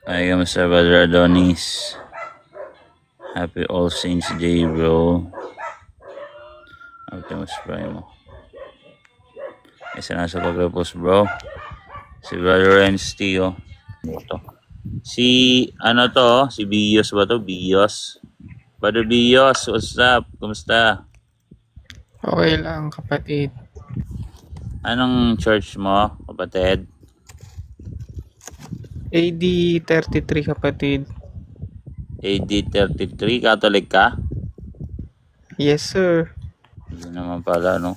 Hi, kamusta Brother Adonis? Happy All Saints Day, bro. Optimus Prime mo. Isa na sa pagrepos, bro. Si Brother Renz Tio. Ito. Si Bios ba to? Bios. Brother Bios, what's up? Kumusta? Okay lang, kapatid. Anong church mo, kapatid? AD 33, kapatid. AD 33, Catholic ka? Yes, sir. Hindi naman pala, no?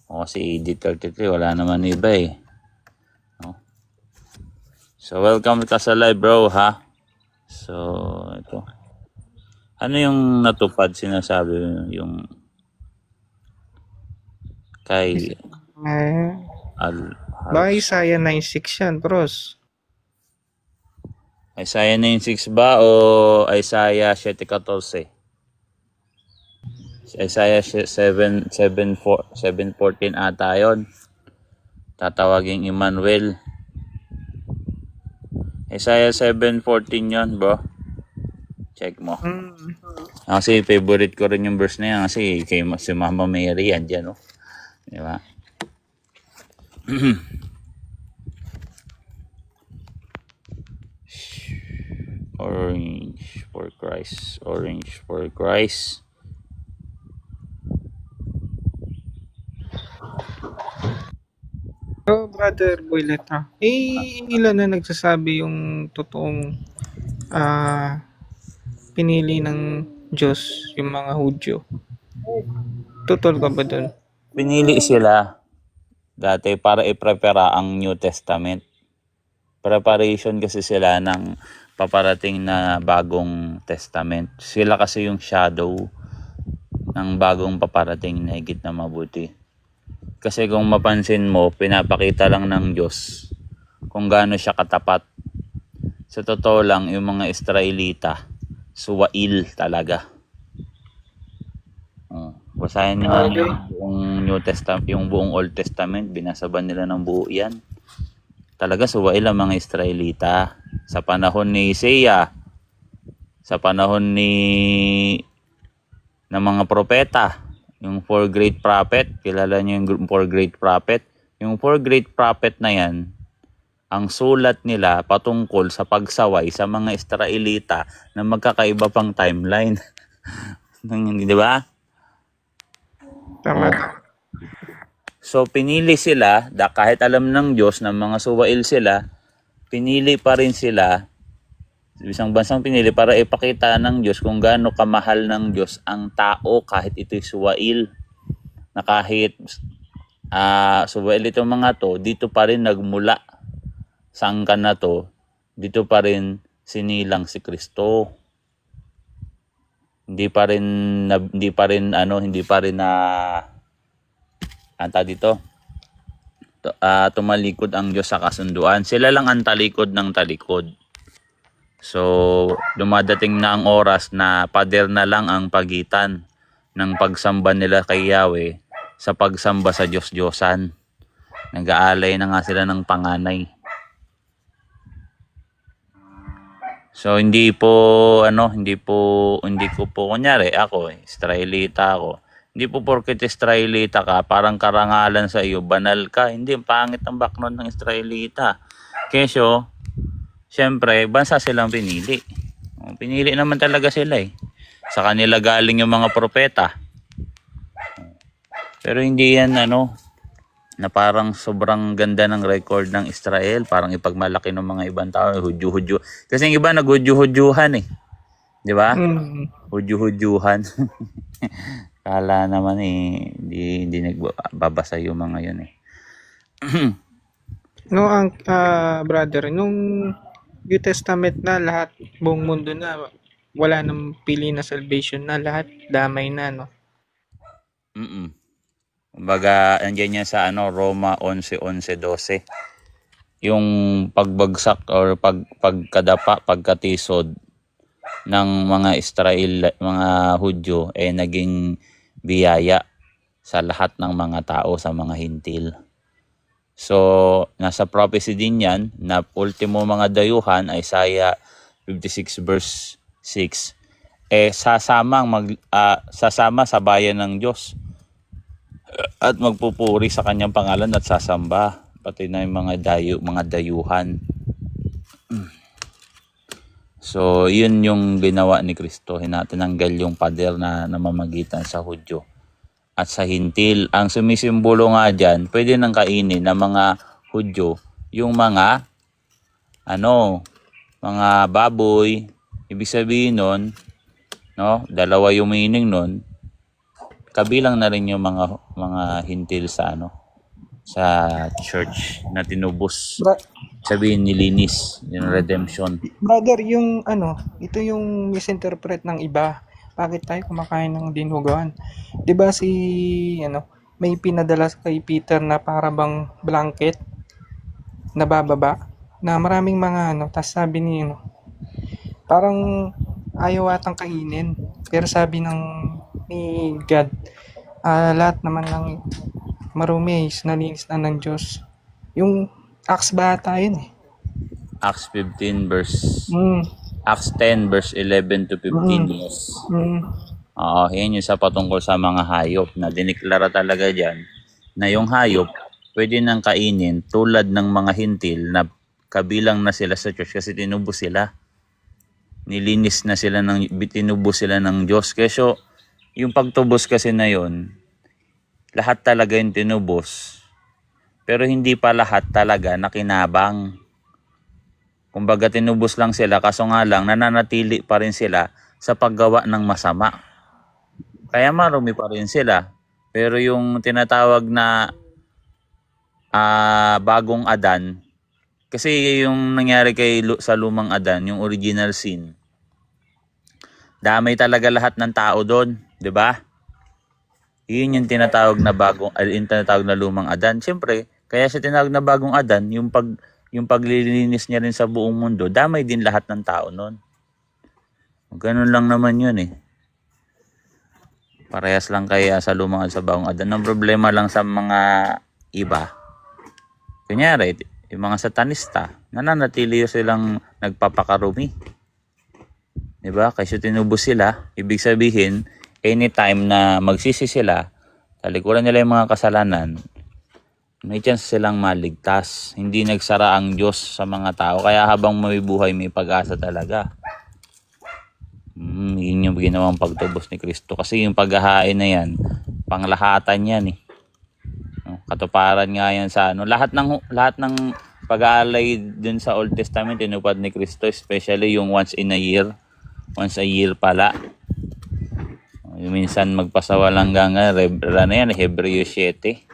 O kasi AD 33, wala naman iba eh. No? So, welcome ka sa live, bro, ha? So, ito. Ano yung natupad sinasabi yung kay Eh, Al baka Isaiah 9:6 yan, bros. Isaiah 9:6 ba o Isaiah 7:14? Isaiah 7:14 ata yun. Tatawaging Emmanuel. Isaiah 7:14 yun, bro. Check mo. Kasi favorite ko rin yung verse na yan kasi kay si Mama Mary yan dyan, no? Di ba? Orange for Christ. Orange for Christ. Oh, brother Boyleta. Ilan na nagsasabi yung totoong pinili ng Diyos yung mga Hudyo? Tutol ka ba dun? Pinili sila dati para i-prepare ang New Testament. Preparation kasi sila ng paparating na bagong testament. Sila kasi yung shadow ng bagong paparating na higit na mabuti. Kasi kung mapansin mo, pinapakita lang ng Diyos kung gaano siya katapat. Sa totoo lang, yung mga Israelita, suwail talaga. Basahin nyo yung buong New Testament, yung buong Old Testament, binasaban nila ng buo yan. Talaga suwail ang mga Israelita. Sa panahon ni Isaiah, sa panahon ng mga propeta, yung 4 great prophet, kilala nyo yung 4 great prophet? Yung 4 great prophet na yan, ang sulat nila patungkol sa pagsaway sa mga Israelita na magkakaiba pang timeline. Di ba? Tama. So pinili sila, kahit alam ng Diyos na mga suwail sila, pinili pa rin sila, isang bansang pinili para ipakita ng Diyos kung gaano kamahal ng Diyos ang tao kahit ito'y suwail. Na kahit suwail itong mga to, dito pa rin nagmula sa angkan na to, dito pa rin sinilang si Kristo. Hindi pa rin tumalikod ang Diyos sa kasunduan. Sila lang ang talikod ng talikod. So, dumadating na ang oras na pader na lang ang pagitan ng pagsamba nila kay Yahweh sa pagsamba sa Diyos-Diyosan. Nag-aalay na nga sila ng panganay. So, hindi ko po kunyari, ako, Israelita ako. Hindi po porket Israelita ka, parang karangalan sa iyo, banal ka. Hindi, pangit ang background ng Israelita. Kesyo, syempre, bansa silang pinili. Pinili naman talaga sila eh. Sa kanila galing yung mga propeta. Pero hindi yan na parang sobrang ganda ng record ng Israel. Parang ipagmalaki ng mga ibang tao. Hudyo-hudyo. Kasi yung iba nag-hudyo-hudyuhan eh. Di ba? Hudyo-hudyuhan. Kala naman eh, hindi nagbabasa yung mga yun eh. Brother, nung New Testament na lahat, buong mundo na, wala nang pili na salvation na, lahat damay na, no? Kumbaga, andyan yan sa Roma 11:11-12. Yung pagbagsak or pagkadapa, pagkatisod ng mga mga Hudyo naging biyaya sa lahat ng mga tao, sa mga hintil. So, nasa prophecy din yan na ultimo mga dayuhan, Isaiah 56 verse 6, sasama sa bayan ng Diyos at magpupuri sa kanyang pangalan at sasamba, pati na yung mga dayuhan. So, yun yung ginawa ni Kristo. Tinanggal yung pader na namamagitan sa Hudyo at sa Hintil. Ang sumisimbolo nga dyan, pwede nang kainin ng mga Hudyo yung mga mga baboy. Ibig sabihin nun, no, dalawa yung meaning nun. Kabilang na rin yung mga Hintil sa sa church na tinubos. Sabihin nilinis yung redemption. Brother, yung ito yung misinterpret ng iba. Bakit tayo kumakain ng dinuguan? 'Di ba may pinadala kay Peter na para bang blanket na bababa na maraming mga tas sabi ni parang ayaw atang kainin. Pero sabi ni God, lahat naman ng marumi is nalinis na ng Diyos. Yung Acts ba tayo yun Acts 15 verse Mm. Acts 10 verse 11 to 15. Yes. Oo, yan yung sa patungkol sa mga hayop na diniklara talaga dyan na yung hayop pwede nang kainin tulad ng mga hintil na kabilang na sila sa church kasi tinubos sila. Nilinis na sila tinubos sila ng Diyos. Kaya yung pagtubos kasi na yon, lahat talaga yung tinubos. Pero hindi pa lahat talaga nakinabang. Kumbaga tinubos lang sila, kaso nga lang nananatili pa rin sila sa paggawa ng masama. Kaya marumi pa rin sila. Pero yung tinatawag na bagong Adan, kasi yung nangyari sa lumang Adan, yung original sin, damay talaga lahat ng tao doon, 'di ba? Yun yung tinatawag na tinatawag na lumang Adan. Siyempre, kaya siya tinawag na bagong Adan, yung paglilinis niya rin sa buong mundo, damay din lahat ng tao noon. Ganun lang naman yun eh. Parehas lang kaya sa lumang at sa bagong Adan. Ang problema lang sa mga iba, kunyari, yung mga satanista, nananatili silang nagpapakarumi. Diba? Kasi tinubos sila, ibig sabihin, anytime na magsisi sila, talikuran nila yung mga kasalanan, may chance silang maligtas. Hindi nagsara ang Diyos sa mga tao. Kaya habang mabibuhay, may pag-asa talaga. Yun yung ginawang pagtubos ni Kristo. Kasi yung paghahain na yan, panglahatan yan eh. Katuparan nga yan sa lahat ng pag-aalay dun sa Old Testament tinupad ni Kristo, especially yung once a year pala. Minsan magpasawalang Hebreo 7.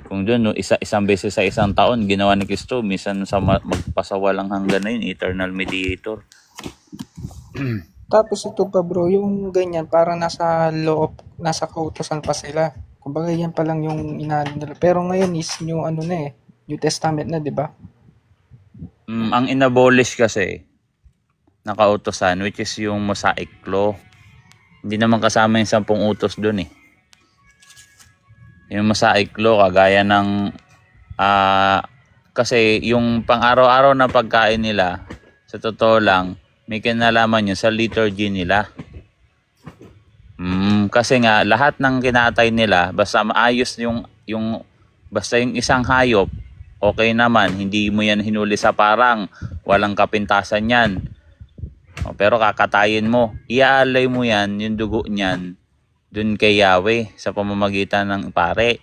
Kung doon isang beses sa isang taon ginawa ni Kristo, minsan sa magpasawalang hanggan na yun, eternal mediator. Tapos ito pa bro, yung ganyan para nasa kautusan pa sila. Kumbaga yan pa lang yung inaano nila. Pero ngayon is New Testament na, 'di ba? Ang inabolish kasi na kautusan, which is yung Mosaic Law. Hindi naman kasama yung 10 utos doon eh. Yung Mosaic Law, kagaya ng kasi yung pang-araw-araw na pagkain nila, sa totoo lang, may kinalaman yun sa liturgy nila. Kasi nga, lahat ng kinatay nila, basta maayos basta yung isang hayop, okay naman, hindi mo yan hinuli sa parang, walang kapintasan yan. Pero kakatayin mo, iaalay mo yan, yung dugo niyan, dun kay Yahweh sa pamamagitan ng pare.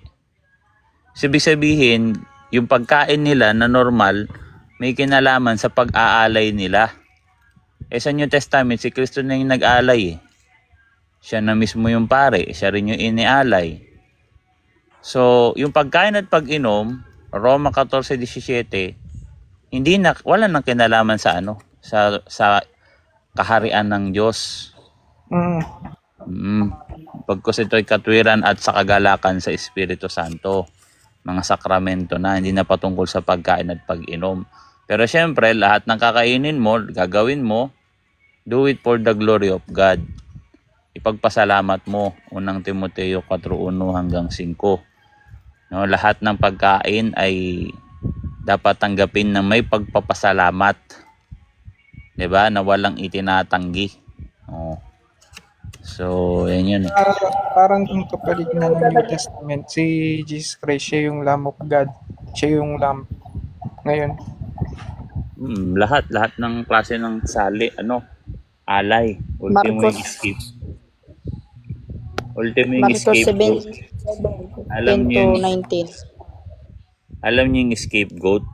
Ibig sabihin, yung pagkain nila na normal, may kinalaman sa pag-aalay nila. Sa New Testament, si Kristo na yung nag-alay eh. Siya na mismo yung pare, siya rin yung inialay. So, yung pagkain at pag-inom, Roma 14:17, wala nang kinalaman sa sa kaharian ng Diyos. Pagkos ito'y katwiran at sa kagalakan sa Espiritu Santo, mga sakramento na, hindi na patungkol sa pagkain at pag-inom. Pero syempre, lahat ng kakainin mo, gagawin mo, do it for the glory of God. Ipagpasalamat mo, unang Timoteo 4:1-5. No, lahat ng pagkain ay dapat tanggapin na may pagpapasalamat, 'di ba? Na walang itinatanggi. Oh. So, yan yun eh. Parang ang kapalit na ng New Testament, si Jesus Christ, siya yung Lamb of God. Siya yung Lamb. Ngayon, Lahat ng klase ng sali, alay. Ultimo Marcos yung escape. Ultimo yung Marcos scapegoat. 7:10 Alam niyo to yung, 19. alam niyo yung scapegoat?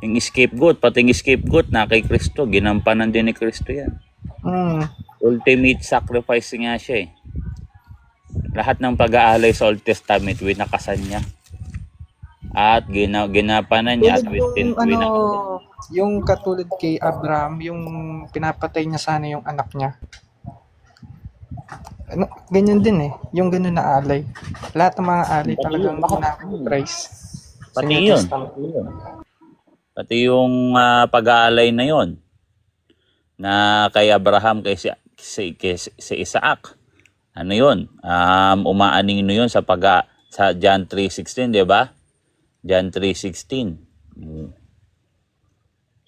Yung scapegoat, pati yung scapegoat na kay Kristo, ginampanan din ni Kristo yan. mm, Ultimate sacrifice nga siya eh. Lahat ng pag-aalay sa Old Testament, winakasan niya. At ginapanan niya at yung katulad kay Abraham, yung pinapatay niya sana yung anak niya. Ganyan din eh, yung ganun na alay. Lahat ng mga alay talagang ginagawa-Christ. Pati yun. Pati yung pag-aalay na yon na kay Abraham, kay si Isaac. Ano yun? Umaanino yun sa John 3:16, di ba? John 3:16.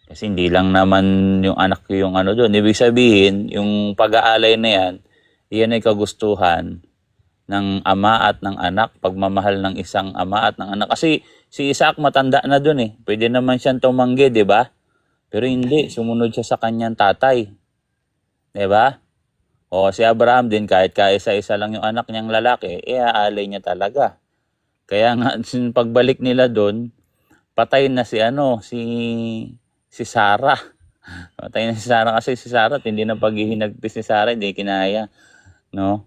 Kasi hindi lang naman yung anak yung doon. Ibig sabihin, yung pag-aalay na yan ay kagustuhan ng ama at ng anak, pagmamahal ng isang ama at ng anak. Kasi si Isaac matanda na doon eh. Pwede naman siyang tumanggi, di ba? Pero hindi, sumunod siya sa kanyang tatay. Di ba? O si Abraham din, kahit kaisa-isa lang yung anak niyang lalaki, aalay niya talaga. Kaya nga, pagbalik nila doon, patay na si Sarah. Patay na si Sarah kasi si Sarah, hindi na paghihinagpis ni Sarah, hindi kinaya. No?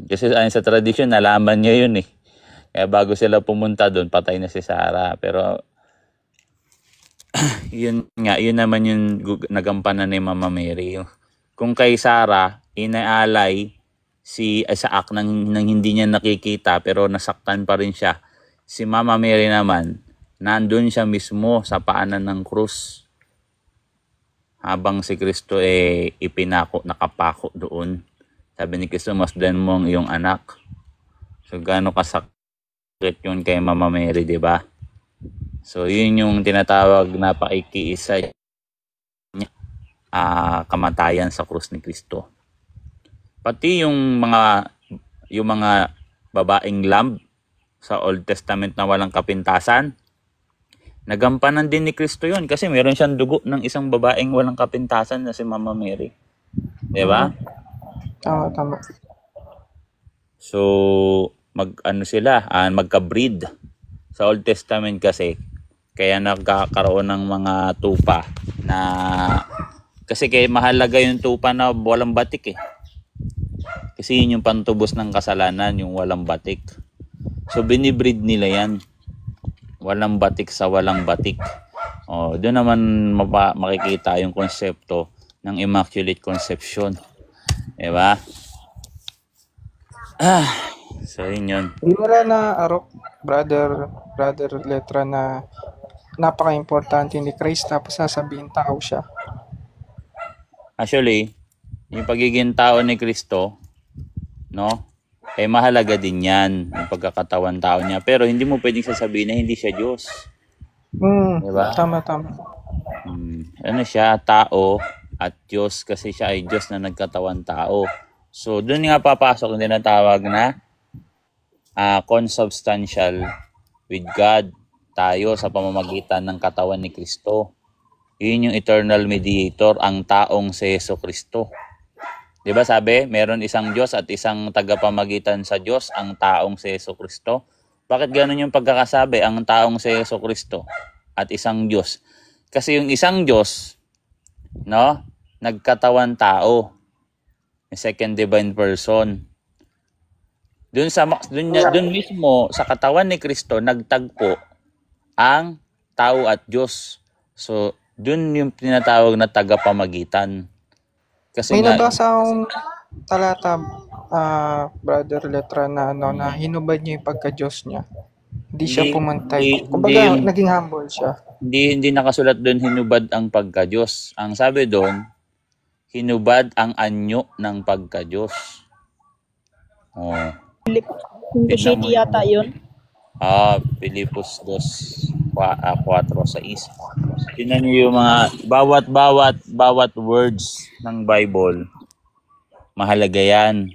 Kasi sa tradisyon, nalaman niya yun eh. Kaya bago sila pumunta doon, patay na si Sarah. Pero, yun naman yung nagampanan ni Mama Mary. Kung kay Sarah, inaalay si Isaac nang hindi niya nakikita pero nasaktan pa rin siya. Si Mama Mary naman, nandun siya mismo sa paanan ng krus. Habang si Kristo nakapako doon. Sabi ni Kristo, masdan mo ang iyong anak. So, gaano kasakit yun kay Mama Mary, di ba? So, yun yung tinatawag na pakikiisa kamatayan sa krus ni Kristo. Pati yung mga babaeng lamb sa Old Testament na walang kapintasan, nagampanan din ni Kristo yun kasi meron siyang dugo ng isang babaeng walang kapintasan na si Mama Mary. Di ba? Tama. So, magka-breed. Sa Old Testament kasi, kaya nagkakaroon ng mga tupa na, kasi kaya mahalaga yung tupa na walang batik eh. Kasi yun yung pantubos ng kasalanan, yung walang batik. So, binibreed nila yan. Walang batik sa walang batik. Doon naman makikita yung konsepto ng Immaculate Conception. Diba? So, yun. Hindi nila na arok, brother Letra, na napaka-importante ni Christ tapos sasabihin tao siya. Actually, yung pagiging tao ni Kristo, no? Mahalaga din yan, yung pagkakatawan tao niya. Pero hindi mo pwedeng sasabihin na hindi siya Diyos. Diba? Tama. Siya, tao at Diyos kasi siya ay Diyos na nagkatawan tao. So, doon nga papasok yung tinatawag na consubstantial with God, tayo sa pamamagitan ng katawan ni Kristo. Yun yung eternal mediator, ang taong si Jesucristo. Diba sabi, meron isang Diyos at isang tagapamagitan sa Diyos, ang taong si Jesucristo. Bakit ganun yung pagkakasabi, ang taong si Jesucristo at isang Diyos? Kasi yung isang Diyos, no, nagkatawan tao, second divine person. Doon mismo sa katawan ni Kristo nagtagpo ang tao at Diyos. So, doon yung tinatawag na tagapamagitan. Kasi may nabasa akong talata, brother Letra, na na hinubad niya yung pagka-Diyos niya. Hindi siya pumantay. Kumbaga, naging humble siya. Hindi nakasulat doon hinubad ang pagka-Diyos. Ang sabi doon, hinubad ang anyo ng pagka-Diyos. Cinco Tingnan mo City yata yung yun. Pilipos 2:4-6. Tingnan niyo yung mga bawat words ng Bible, mahalaga yan.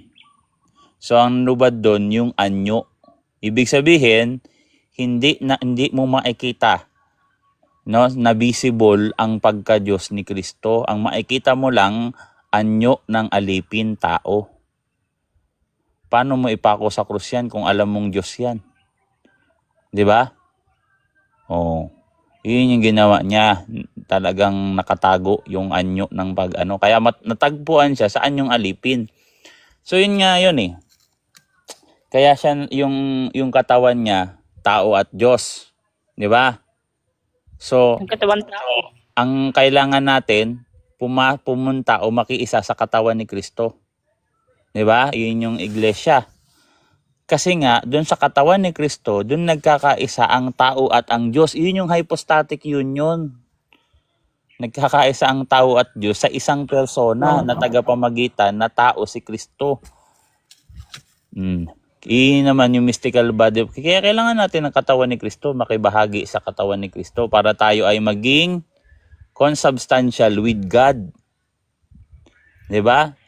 So ang lubad doon yung anyo. Ibig sabihin, hindi mo makikita, no, na visible ang pagka-Diyos ni Kristo. Ang makikita mo lang anyo ng alipin tao. Paano mo ipako sa krus yan kung alam mong Diyos yan? 'Di ba? Oh. Yun yung ginawa niya. Talagang nakatago yung anyo ng pag-ano. Kaya natagpuan siya sa anyong alipin. So yun nga yun eh. Kaya siya yung katawan niya, tao at Diyos. 'Di ba? So Ang katawan tao. ang kailangan natin pumunta o makiisa sa katawan ni Kristo. 'Di ba? Yun yung iglesia. Kasi nga, doon sa katawan ni Kristo, doon nagkakaisa ang tao at ang Diyos. Yun yung hypostatic union. Nagkakaisa ang tao at Diyos sa isang persona na tagapamagitan na tao si Kristo. Iyon naman yung mystical body. Kaya kailangan natin ang katawan ni Kristo, makibahagi sa katawan ni Kristo para tayo ay maging consubstantial with God. 'Di ba?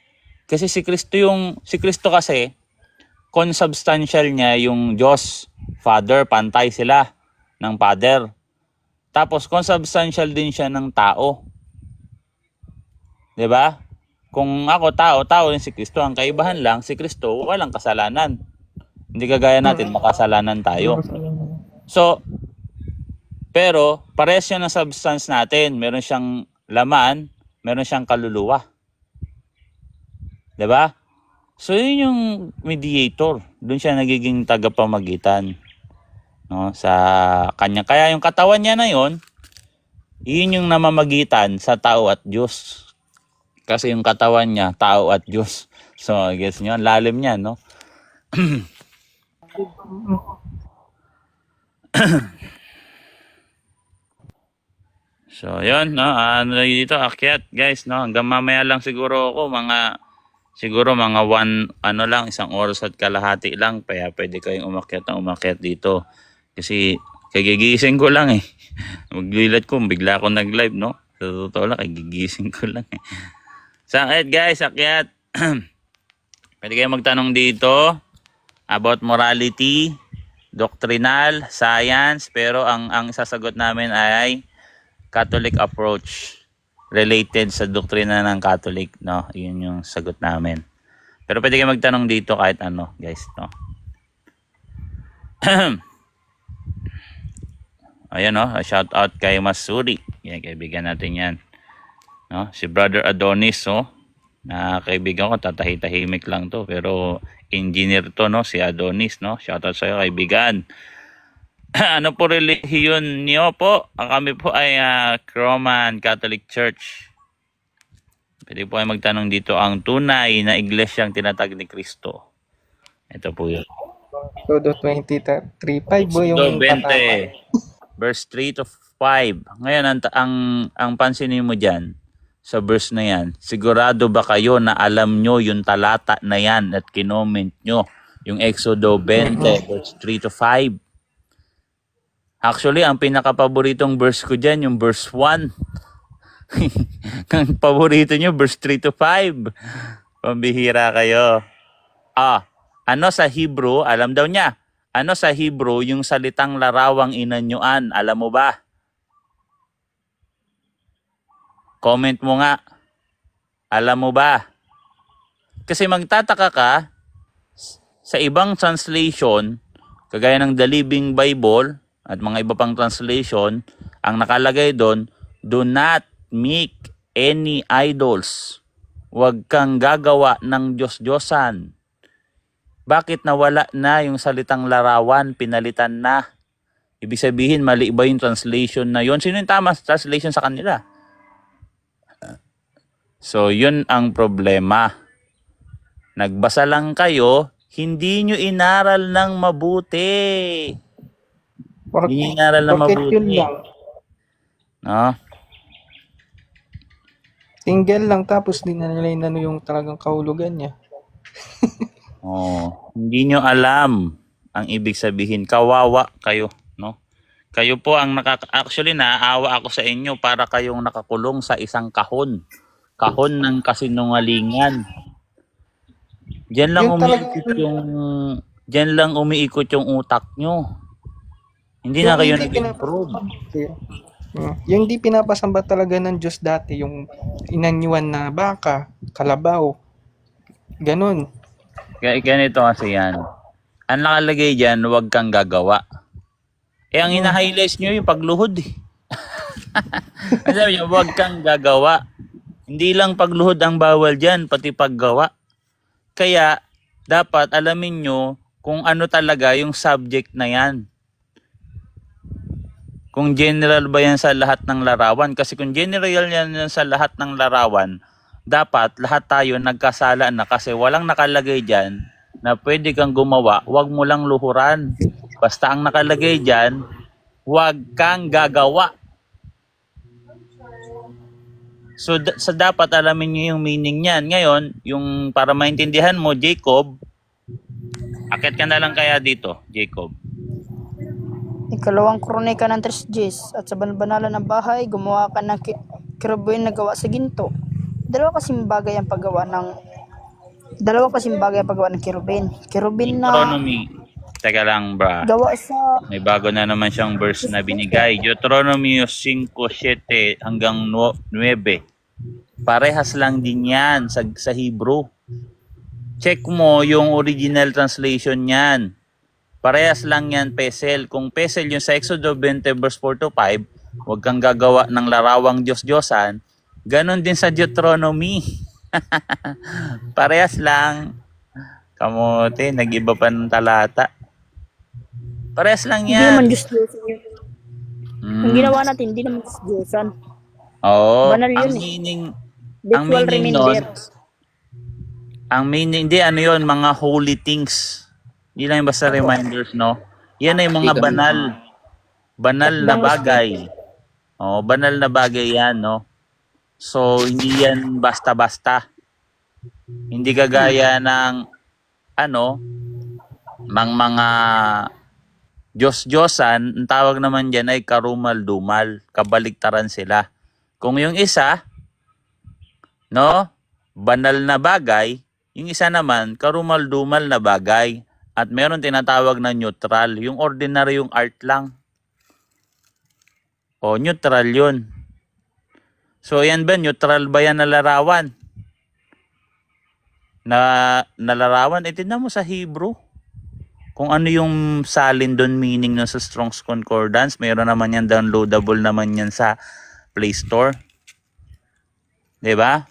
Kasi si Kristo kasi consubstantial niya yung Diyos, Father, pantay sila ng Father. Tapos consubstantial din siya ng tao. 'Di ba? Kung ako tao din si Kristo, ang kaibahan lang si Kristo walang kasalanan. Hindi kagaya natin, makasalanan tayo. So, pero parehas siya ng substance natin. Meron siyang laman, meron siyang kaluluwa. 'Di ba? So yun yung mediator. Doon siya nagiging tagapamagitan, no, sa kanya. Kaya yung katawan niya na yun yung namamagitan sa tao at Diyos. Kasi yung katawan niya, tao at Diyos. So, I guess nyo, lalim niya, no? So, yun, no? Ano dito, akyat, guys, no? Hanggang mamaya lang siguro ako, siguro mga isang oras at kalahati lang. Kaya pwede kayong umakyat dito. Kasi kagigising ko lang eh. Maglilat ko, bigla ako nag-live, no? Sa totoo lang, kagigising ko lang eh. So, guys, akyat. Pwede kayong magtanong dito about morality, doctrinal, science. Pero ang sasagot namin ay Catholic approach. Related sa doktrina ng Catholic, no? Yun yung sagot namin. Pero pwede kayo magtanong dito kahit ano, guys, no? Ayan, no? Shout out kay Masuri. Yan, kaibigan natin yan. No? Si Brother Adonis, no? Na kaibigan ko, tatahimik lang to. Pero engineer to, no? Si Adonis, no? Shout out sa'yo, kaibigan. Ano po relihiyon niyo po? Kami po ay Roman Catholic Church. Pwede po ay magtanong dito ang tunay na iglesyang tinatag ni Kristo. Ito po yun. Todo 23:5 po yung 20, verse 3 to 5. Ngayon, ang pansinin mo dyan, sa verse na yan, sigurado ba kayo na alam nyo yung talata na yan at kinoment nyo? Yung Exodo 20, verse 3 to 5. Actually, ang pinaka-paboritong verse ko dyan, yung verse 1. Ang paborito nyo, verse 3 to 5. Pambihira kayo. Ano sa Hebrew, alam daw niya. Ano sa Hebrew yung salitang larawang inanyuan? Alam mo ba? Comment mo nga. Alam mo ba? Kasi magtataka ka, sa ibang translation, kagaya ng The Living Bible, at mga iba pang translation, ang nakalagay doon, do not make any idols. Huwag kang gagawa ng Diyos-Diyosan. Bakit nawala na yung salitang larawan, pinalitan na? Ibig sabihin, mali ba yung translation na yun? Sino yung tama translation sa kanila? So, yun ang problema. Nagbasa lang kayo, hindi nyo inaral ng mabuti. Inaral na mabuti. Yun lang. No? Single lang tapos di na nila yung talagang kahulugan niya. Oh, hindi nyo alam ang ibig sabihin. Kawawa kayo, no? Kayo po ang actually naaawa ako sa inyo para kayong nakakulong sa isang kahon. Kahon ng kasinungalingan. Diyan lang Yung talagang, umiikot yung diyan lang umiikot yung utak nyo. Hindi yung na kayo hindi nag-improve. yung hindi pinapasamba talaga ng Diyos dati, yung inanyuan na baka, kalabaw, ganun. Ganito kasi yan. Ang nakalagay diyan, huwag kang gagawa. Ang ina-highlights nyo yung pagluhod eh. Ang sabi nyo, huwag kang gagawa. Hindi lang pagluhod ang bawal dyan, pati paggawa. Kaya, dapat alamin nyo kung ano talaga yung subject na yan. Kung general ba yan sa lahat ng larawan. Kasi kung general yan sa lahat ng larawan, dapat lahat tayo nagkasala na kasi walang nakalagay dyan na pwede kang gumawa, huwag mo lang luhuran. Basta ang nakalagay dyan, huwag kang gagawa. So sa dapat alamin niyo yung meaning niyan. Ngayon, yung para maintindihan mo, Jacob, akit ka na lang kaya dito, Jacob. Ikalawang kronika ng 3:10, at sa banbanalan ng bahay, gumawa ka ng keruboy na gawa sa ginto. Dalawa kasing bagay ang paggawa ng kerubin. Kerubin na Deuteronomy. Teka lang, bra. gawa sa May bago na naman siyang verse na binigay. Deuteronomy 5:7 hanggang 9. Parehas lang din yan sa Hebrew. Check mo yung original translation niyan. Parehas lang yan, Pesel. Kung Pesel yung sa Exodus 20 verse 4 to 5, huwag kang gagawa ng larawang Diyos-Diyosan. Ganon din sa Deuteronomy. Parehas lang. Kamote, nag-iba pa ng talata. Parehas lang hindi naman yan. Diyos-Diyosan yun. Ang ginawa natin, hindi naman Diyos-Diyosan. Oo. Banal Ang yun eh. meaning, Visual reminder. hindi ano yun, mga holy things. Hindi lang yung basta reminders, no? Yan ay mga banal. Banal na bagay. Oh, banal na bagay yan, no? So, hindi yan basta-basta. Hindi kagaya ng, mga Diyos-Diyosan, ang tawag naman dyan ay karumal-dumal. Kabaliktaran sila. Kung yung isa, no, banal na bagay, yung isa naman, karumal-dumal na bagay. At meron tinatawag na neutral, yung ordinary yung art lang. O, neutral yun. So, yan ba, neutral ba yan na larawan? Na larawan, tingnan mo sa Hebrew. Kung ano yung salin doon meaning nun sa Strong's Concordance, meron naman yan, downloadable naman yan sa Play Store. 'Di ba?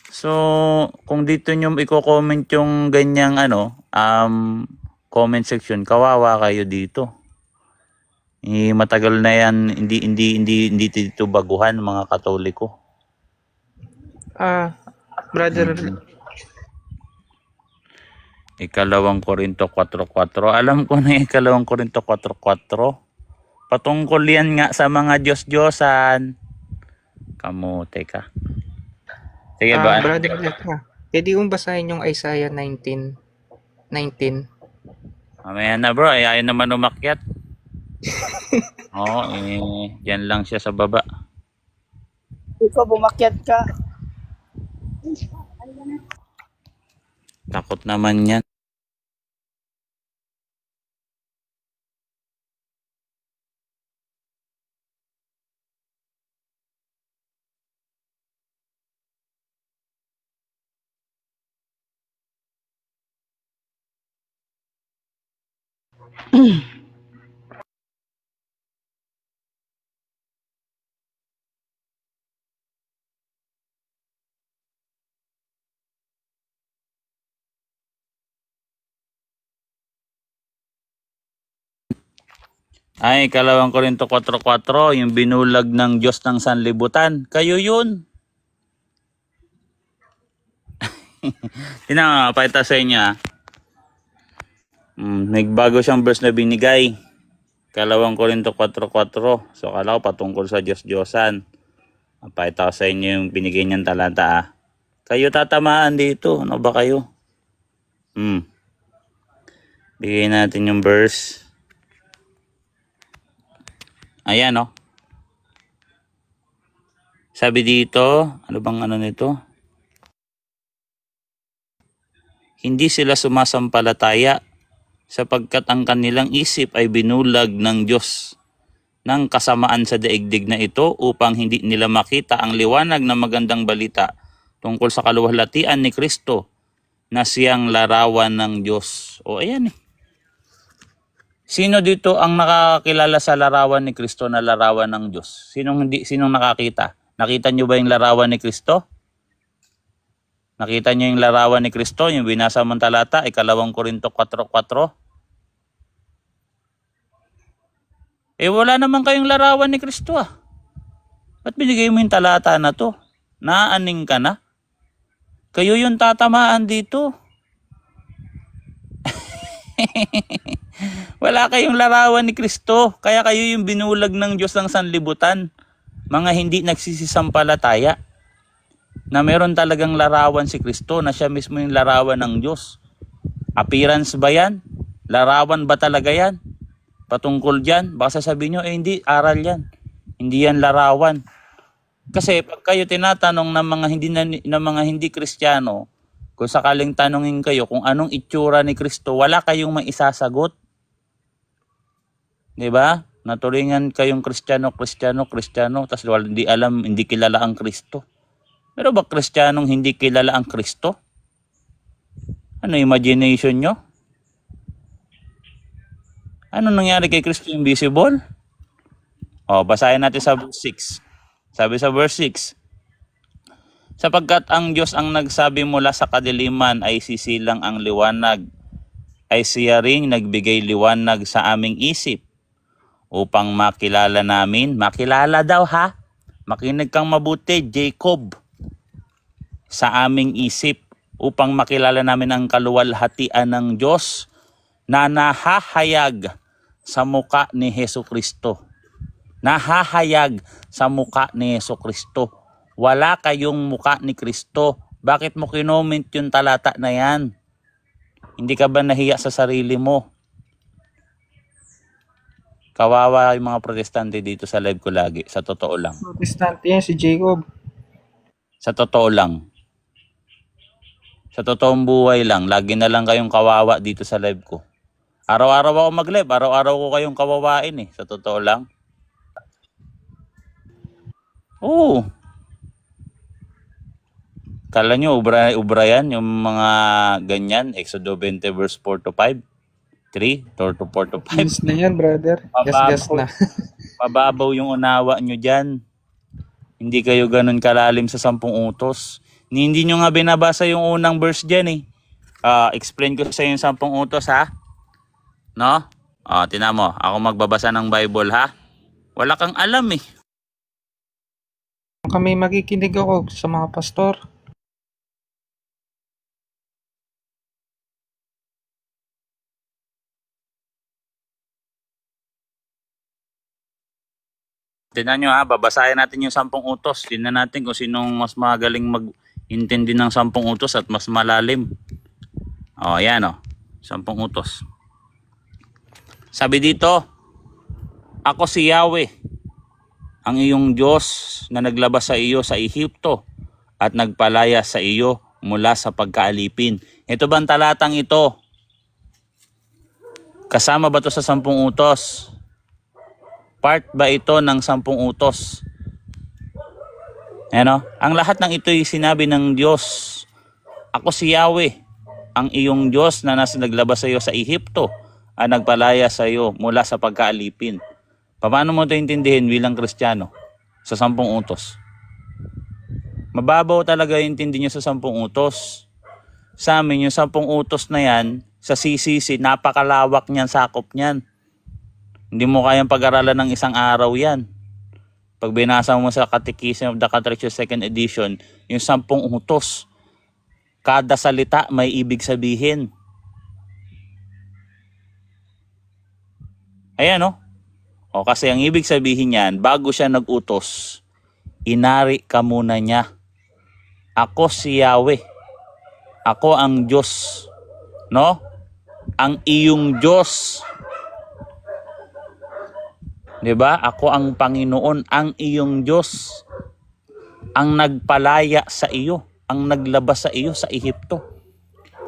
So, kung dito nyo i-comment yung ganyang comment section, kawawa kayo dito. Matagal na yan, hindi dito baguhan mga Katoliko. Brother, Ikalawang Korinto 4:4. Alam ko na Ikalawang Korinto 4:4. Patungkol yan nga sa mga Diyos-Diyosan. Kamote ka. Sige ba? Brother, pwede kong basahin yung Isaiah 19:19. Mamaya na bro, ayaw naman umakyat. Oo, dyan lang siya sa baba. Ikaw, bumakyat ka. Takot naman yan. Ay, Ikalawang Korinto 4:4, yung binulag ng Diyos ng sanlibutan. Kayo yun. Tingnan, pakita sa inyo. Nagbago siyang verse na binigay. Ikalawang Korinto 4:4. So, kala ko patungkol sa Diyos-Diyosan. Pakita ko sa inyo yung binigay niyang talata. Kayo tatamaan dito. Ano ba kayo? Bigay natin yung verse. Ayan, oh. Sabi dito, ano bang ano nito? Hindi sila sumasampalataya sapagkat ang kanilang isip ay binulag ng Diyos ng kasamaan sa daigdig na ito upang hindi nila makita ang liwanag ng magandang balita tungkol sa kaluwalhatian ni Kristo na siyang larawan ng Diyos. O ayan eh. Sino dito ang nakakilala sa larawan ni Kristo na larawan ng Diyos? Sinong nakakita? Nakita niyo ba yung larawan ni Kristo? Nakita niyo yung larawan ni Kristo, yung binasa mong talata, 2 Korinto 4:4? Wala naman kayong larawan ni Kristo ah. Ba't binigay mo yung talata na to? Naaning ka na? Kayo yung tatamaan dito. Wala kayong larawan ni Kristo, kaya kayo yung binulag ng Diyos ng sanlibutan. Mga hindi nagsisisampalataya na meron talagang larawan si Kristo, na siya mismo yung larawan ng Diyos. Appearance ba yan? Larawan ba talaga yan? Patungkol dyan, baka sasabihin nyo, hindi, aral yan. Hindi yan larawan. Kasi pag kayo tinatanong ng mga hindi Kristiyano, kung sakaling tanongin kayo kung anong itsura ni Kristo, wala kayong maisasagot. 'Di ba? Naturingan kayong Kristiyano, tapos hindi alam, hindi kilala ang Kristo. Pero ba Kristiyanong hindi kilala ang Kristo? Ano imagination nyo? Ano nangyari kay Kristo invisible? Basahin natin sa verse 6. Sabi sa verse 6, sapagkat ang Diyos ang nagsabi mula sa kadiliman ay sisilang ang liwanag, ay siya ring nagbigay liwanag sa aming isip upang makilala namin. Makilala daw ha? Makinig kang mabuti, Jacob. Sa aming isip upang makilala namin ang kaluwalhatian ng Diyos na nahahayag sa muka ni Hesukristo. Nahahayag sa muka ni Hesukristo. Wala kayong muka ni Kristo. Bakit mo kinoment yung talata na yan? Hindi ka ba nahiya sa sarili mo? Kawawa yung mga protestante dito sa live ko lagi. Sa totoo lang. Protestante yan si Jacob. Sa totoo lang. Sa totoong buhay lang. Lagi na lang kayong kawawa dito sa live ko. Araw-araw ako mag-live. Araw-araw ko kayong kawawain eh. Sa totoo lang. Oo. Kala nyo, ubra yan, yung mga ganyan, Exodo 20 verse 4 to 5, 3, 4 to 5. Yes na yan, brother. Yes na. Mababaw yung unawa nyo dyan. Hindi kayo ganun kalalim sa 10 utos. Hindi nyo nga binabasa yung unang verse dyan eh. Explain ko sa yung 10 utos ha. No? Tingnan mo, ako magbabasa ng Bible ha. Wala kang alam eh. Kami makikinig ako sa mga pastor. Tingnan nyo ha, babasahin natin yung 10 utos. Tingnan natin kung sinong mas magaling mag-intindi ng 10 utos at mas malalim. Ayan 10 utos. Sabi dito, ako si Yahweh, ang iyong Diyos na naglabas sa iyo sa Ehipto at nagpalaya sa iyo mula sa pagkaalipin. Ito bang talatang ito? Kasama ba ito sa 10 utos? Part ba ito ng 10 utos? Ang lahat ng ito ay sinabi ng Diyos. Ako si Yahweh, ang iyong Diyos na naglabas sa iyo sa Ehipto at nagpalaya sa iyo mula sa pagkaalipin. Paano mo ito intindihin bilang Kristiyano sa 10 utos? Mababaw talaga yung intindi nyo sa 10 utos. Sa amin, yung 10 utos na yan, sa CCC, napakalawak niyan, sakop niyan. Hindi mo kayang pag-aralan ng isang araw yan. Pag binasa mo sa Catechism of the Catholic Church 2nd edition, yung 10 utos, kada salita may ibig sabihin. Ayan kasi ang ibig sabihin niyan, bago siya nag-utos, inari ka muna niya. Ako si Yahweh. Ako ang Diyos no? Ang iyong Diyos. 'Di ba? Ako ang Panginoon, ang iyong Diyos, ang nagpalaya sa iyo, ang naglabas sa iyo sa Ehipto.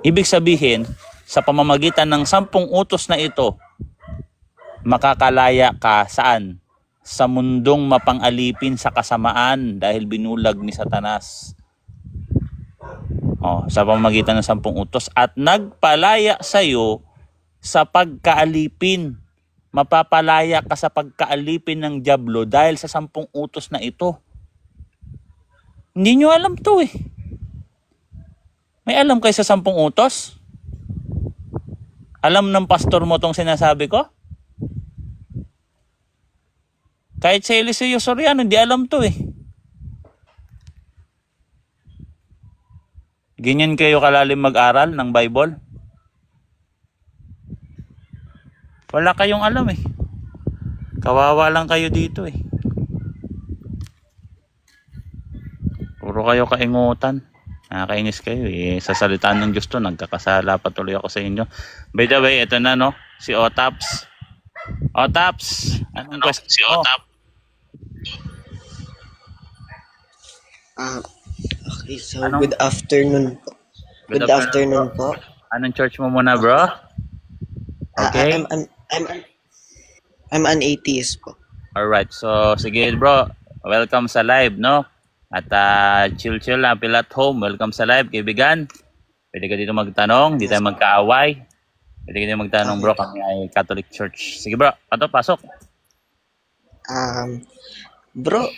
Ibig sabihin, sa pamamagitan ng 10 utos na ito, makakalaya ka saan? Sa mundong mapang-alipin sa kasamaan dahil binulag ni Satanas. Sa pamamagitan ng 10 utos at nagpalaya sa iyo sa pagkaalipin. Mapapalaya ka sa pagkaalipin ng dyablo dahil sa 10 utos na ito. Hindi nyo alam to eh. May alam kayo sa 10 utos? Alam ng pastor mo tong sinasabi ko? Kahit si Eliseo Soriano, hindi alam to eh. Ganyan kayo kalalim mag-aral ng Bible? Wala kayong alam eh. Kawawa lang kayo dito eh. Puro kayo kaingutan. Nakakainis kayo eh. Sa salita ng Diyos to, nagkakasala patuloy ako sa inyo. By the way, ito na no, si Otaps. Otaps, anong question si Otaps? Okay, so good afternoon po. Good afternoon po. Anong church mo muna, bro? Okay. I'm an atheist po. Alright, so sige bro, welcome sa live, no? At chill lang, feel at home. Welcome sa live, kaibigan. Pwede ka dito magtanong, di tayo magkaaway. Pwede ka dito magtanong, bro, kami ay Catholic Church. Sige bro, pasok. Bro,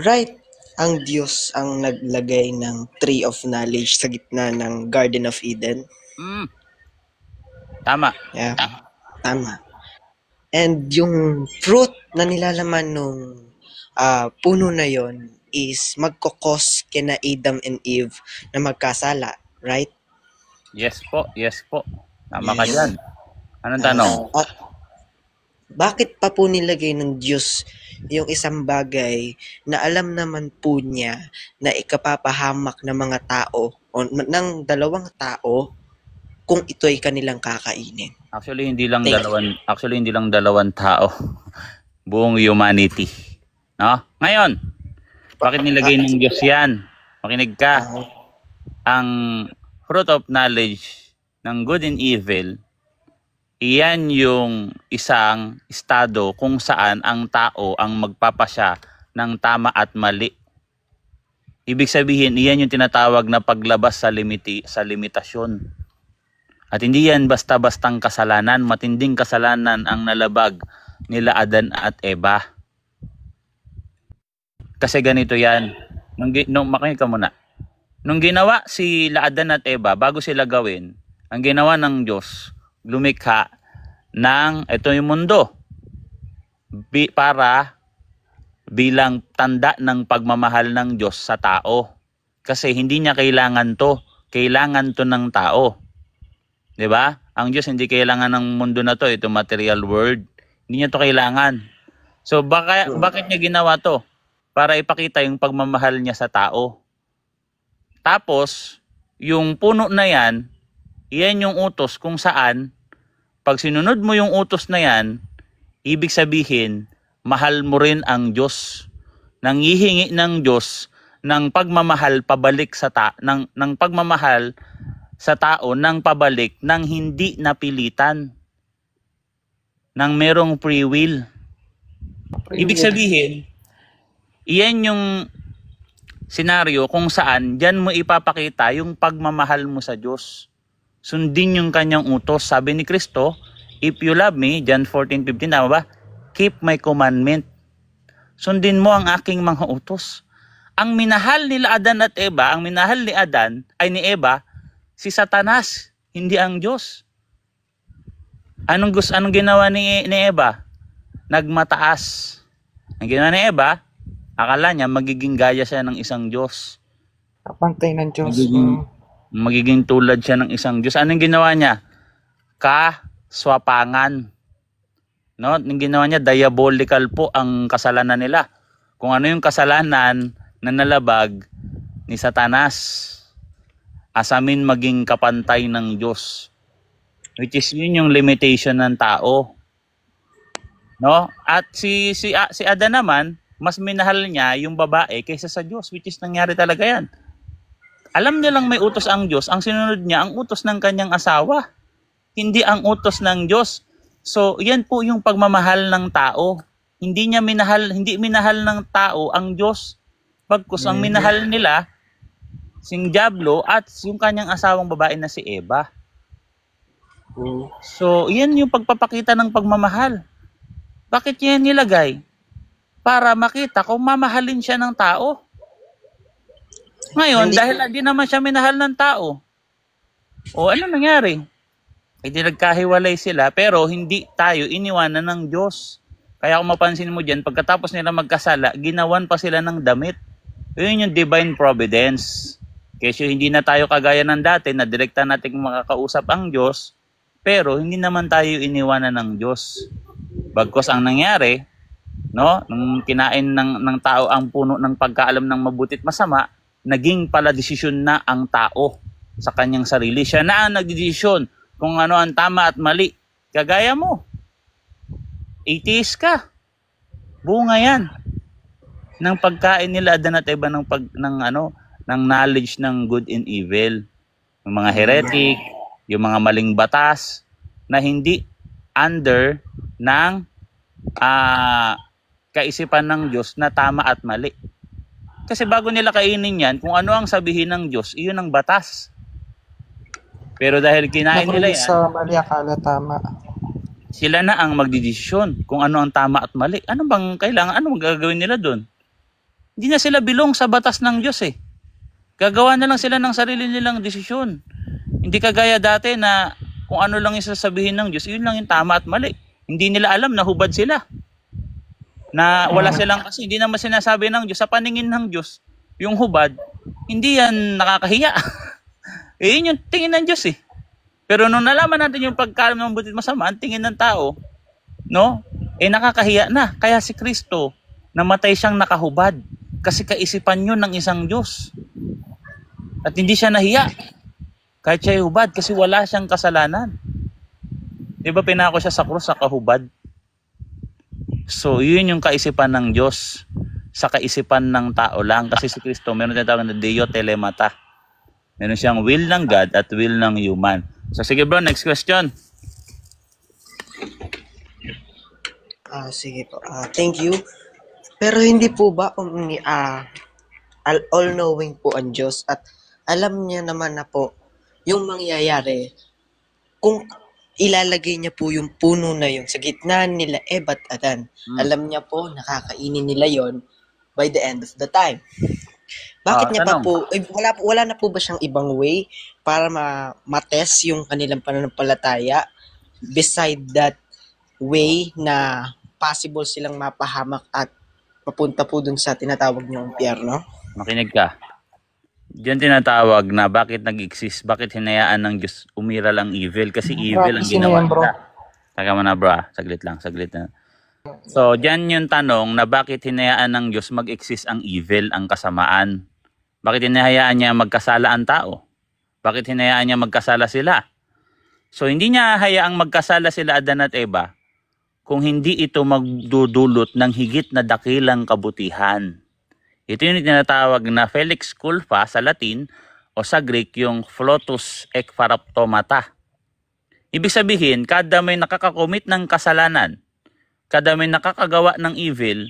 right, ang Diyos ang naglagay ng Tree of Knowledge sa gitna ng Garden of Eden. Tama. Yeah, tama. And yung fruit na nilalaman nung puno na yon is magkokos kina Adam and Eve na magkasala, right? Yes po. Tama ka dyan. Anong tanong? At bakit pa po nilagay ng Diyos yung isang bagay na alam naman po niya na ikapapahamak ng mga tao o ng dalawang tao kung ito ay kanilang kakainin? Actually hindi lang dalawang tao. Buong humanity. No? Ngayon, bakit nilagay ng Diyos 'yan? Makinig ka. Ang fruit of knowledge ng good and evil, iyan yung isang estado kung saan ang tao ang magpapasya ng tama at mali. Ibig sabihin, iyan yung tinatawag na paglabas sa limitasyon. At hindi yan basta-bastang kasalanan, matinding kasalanan ang nalabag nila Adan at Eva. Kasi ganito yan. Makinig ka muna. Nung ginawa sila Adan at Eva, bago sila gawin, ang ginawa ng Diyos, lumikha ng ito yung mundo para bilang tanda ng pagmamahal ng Diyos sa tao. Kasi hindi niya kailangan to ng tao. 'Di ba? Ang Diyos hindi kailangan ng mundo na to, ito material world. Hindi niya to kailangan. So bakit niya ginawa to? Para ipakita yung pagmamahal niya sa tao. Tapos, yung puno na yan, iyan yung utos kung saan pag sinunod mo yung utos na yan, ibig sabihin, mahal mo rin ang Diyos. Nanghihingi ng Diyos ng pagmamahal pabalik sa ng pagmamahal sa tao ng pabalik ng hindi napilitan. Nang merong free will. Ibig sabihin, iyan yung senaryo kung saan diyan mo ipapakita yung pagmamahal mo sa Diyos. Sundin yung kanyang utos. Sabi ni Kristo, if you love me, John 14:15, tama ba? Keep my commandment. Sundin mo ang aking mga utos. Ang minahal nila Adan at Eva, ang minahal ni Adan ay ni Eva, si Satanas, hindi ang Diyos. Anong ginawa ni Eva? Nagmataas. Ang ginawa ni Eva, akala niya magiging gaya siya ng isang Diyos. Kapantay ng Diyos. Magiging tulad siya ng isang Diyos. Anong ginawa niya? Kaswapangan. No? Anong ginawa niya? Diabolical po ang kasalanan nila. Kung ano yung kasalanan na nalabag ni Satanas. asamin maging kapantay ng Diyos. Which is yun yung limitation ng tao. No? At si Adan naman, mas minahal niya yung babae kaysa sa Diyos, which is nangyari talaga yan. Alam niya lang may utos ang Diyos, ang sinunod niya ang utos ng kanyang asawa, hindi ang utos ng Diyos. So, yan po yung pagmamahal ng tao. Hindi minahal ng tao ang Diyos. Pagkus ang minahal nila, sing Diablo at yung kanyang asawang babae na si Eva. So, yan yung pagpapakita ng pagmamahal. Bakit yan nilagay? Para makita kung mamahalin siya ng tao. Ngayon, dahil di naman siya minahal ng tao, o ano nangyari? Hindi nagkahiwalay sila, pero hindi tayo iniwanan ng Diyos. Kaya kung mapansin mo dyan, pagkatapos nila magkasala, ginawan pa sila ng damit. Yun yung divine providence. Kasi hindi na tayo kagaya ng dati na direkta nating makakausap ang Diyos, pero hindi naman tayo iniwanan ng Diyos. Bagkos ang nangyari, no, nung kinain ng tao ang puno ng pagkaalam ng mabuti at masama, naging pala desisyon na ang tao sa kanyang sarili. Siya na ang nagdesisyon kung ano ang tama at mali. Kagaya mo, atheist ka. Bunga yan ng pagkain nila Adan at Eva ng knowledge ng good and evil. Yung mga heretic, yung mga maling batas na hindi under ng kaisipan ng Diyos na tama at mali. Kasi bago nila kainin yan, kung ano ang sabihin ng Diyos, iyon ang batas. Pero dahil kinain nila yan, sa mali akala tama. sila na ang magdidesisyon kung ano ang tama at mali. Ano bang kailangan? Ano gagawin nila doon? Hindi na sila bilong sa batas ng Diyos eh. Gagawa na lang sila ng sarili nilang desisyon. Hindi kagaya dati na kung ano lang yung sasabihin ng Diyos, yun lang yung tama at mali. Hindi nila alam na hubad sila. Na wala silang, kasi hindi naman sinasabi ng Diyos, sa paningin ng Diyos, yung hubad, hindi yan nakakahiya. Yun yung tingin ng Diyos eh. Pero nung nalaman natin yung pagkalam ng mabuti at masama, ang tingin ng tao, no, nakakahiya na. Kaya si Kristo, namatay siyang nakahubad. Kasi kaisipan yun ng isang Diyos. At hindi siya nahiya. Kahit siya hubad, kasi wala siyang kasalanan. Di ba pinako siya sa krus sa kahubad? So, yun yung kaisipan ng Diyos sa kaisipan ng tao lang. Kasi si Kristo, meron tinatawag na Deo Telemata. Meron siyang will ng God at will ng human. So, sige bro, next question. Sige po. Thank you. Pero hindi po ba all-knowing po ang Diyos at alam niya naman na po yung mangyayari kung ilalagay niya po yung puno na yun sa gitna nila Eva at Adan. Alam niya po nakakainin nila yon by the end of the time. Bakit niya pa po, wala na po ba siyang ibang way para matest yung kanilang pananampalataya beside that way na possible silang mapahamak at papunta po dun sa tinatawag niyong impyerno? Makinig ka. Diyan tinatawag na bakit nag-exist, bakit hinayaan ng Diyos umiral ang evil. Kasi evil ang ginawa nila. Taka mo na bro, saglit lang. So, diyan yung tanong na bakit hinayaan ng Diyos mag-exist ang evil, ang kasamaan. Bakit hinayaan niya magkasala ang tao? Bakit hinayaan niya magkasala sila? So, hindi niya hayaang magkasala sila Adan at Eva kung hindi ito magdudulot ng higit na dakilang kabutihan. Ito yung tinatawag na Felix Culpa sa Latin o sa Greek yung Flatus Ekpharaptomata. Ibig sabihin, kada may nakakakomit ng kasalanan, kada may nakakagawa ng evil,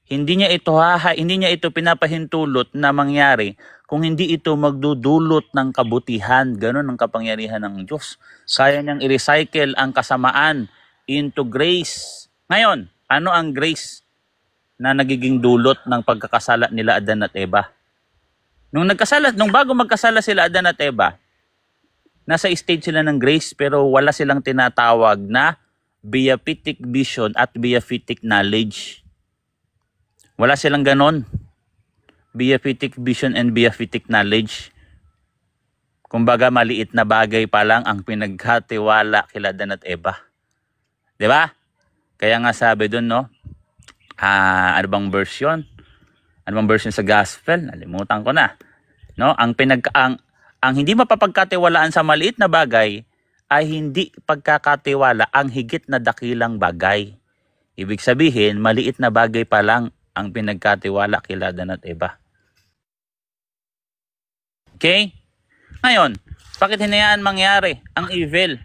hindi niya ito pinapahintulot na mangyari kung hindi ito magdudulot ng kabutihan. Ganon ang kapangyarihan ng Diyos. Kaya niyang i-recycle ang kasamaan into grace. Ngayon, ano ang grace na nagiging dulot ng pagkakasala nila Adan at Eva? Nung bago magkasala sila Adan at Eva, nasa stage sila ng grace pero wala silang tinatawag na beatific vision at beatific knowledge. Wala silang ganon. Beatific vision and beatific knowledge. Kumbaga maliit na bagay pa lang ang pinaghatiwala kila Adan at Eva. 'Di ba? Kaya nga sabi doon, no? Ano bang version? Ano bang version sa gospel? Nalimutan ko na. No? Ang Ang hindi mapapagkatiwalaan sa maliit na bagay ay hindi pagkakatiwala ang higit na dakilang bagay. Ibig sabihin, maliit na bagay pa lang ang pinagkatiwala kila Adan at Eva. Okay? Ngayon, bakit hinayaan mangyari ang evil?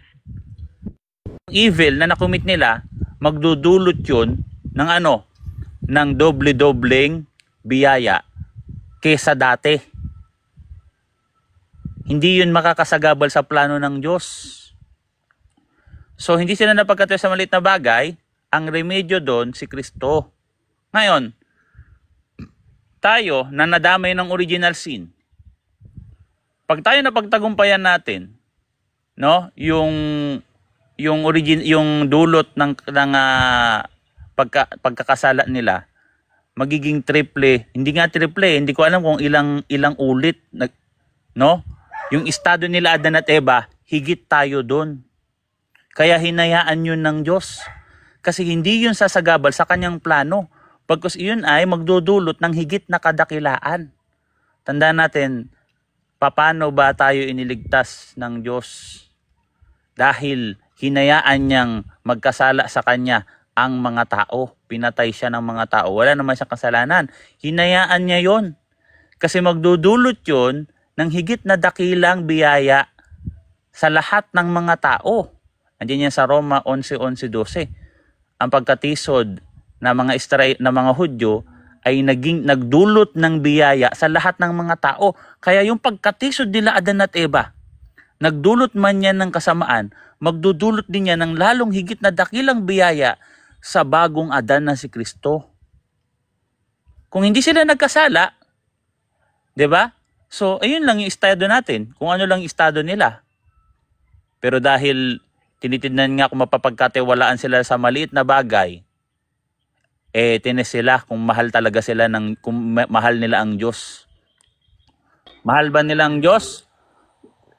Ang evil na nakumit nila, magdudulot yun ng ano? Ng doble-dobleng biyaya kesa dati. Hindi yun makakasagabal sa plano ng Diyos. So, hindi sila napagkatiwala sa maliit na bagay. Ang remedyo doon, si Kristo. Ngayon, tayo na nadamay ng original sin, pag tayo napagtagumpayan natin, no, yung dulot ng pagkakasala nila, magiging triple. Hindi nga triple, hindi ko alam kung ilang ulit, no? Yung estado nila Adan at Eva, higit tayo doon. Kaya hinayaan yun ng Diyos. Kasi hindi yun sasagabal sa kanyang plano. Pagkus iyon ay magdudulot ng higit na kadakilaan. Tandaan natin, paano ba tayo iniligtas ng Diyos? Dahil hinayaan niyang magkasala sa kanya ang mga tao. Pinatay siya ng mga tao. Wala naman siyang kasalanan. Hinayaan niya yon. Kasi magdudulot yon ng higit na dakilang biyaya sa lahat ng mga tao. Andiyan yan sa Roma 11:11-12. Ang pagkatisod na mga Hudyo ay nagdulot ng biyaya sa lahat ng mga tao. Kaya yung pagkatisod nila Adan at Eva, nagdulot man yan ng kasamaan, magdudulot din yan ng lalong higit na dakilang biyaya sa bagong Adan na si Kristo. Kung hindi sila nagkasala, 'di ba? So, ayun lang yung estado natin, kung ano lang yung estado nila. Pero dahil tinitignan nga kung mapapagkatiwalaan sila sa maliit na bagay, tinis sila kung mahal talaga sila kung mahal nila ang Diyos. Mahal ba nila ang Diyos?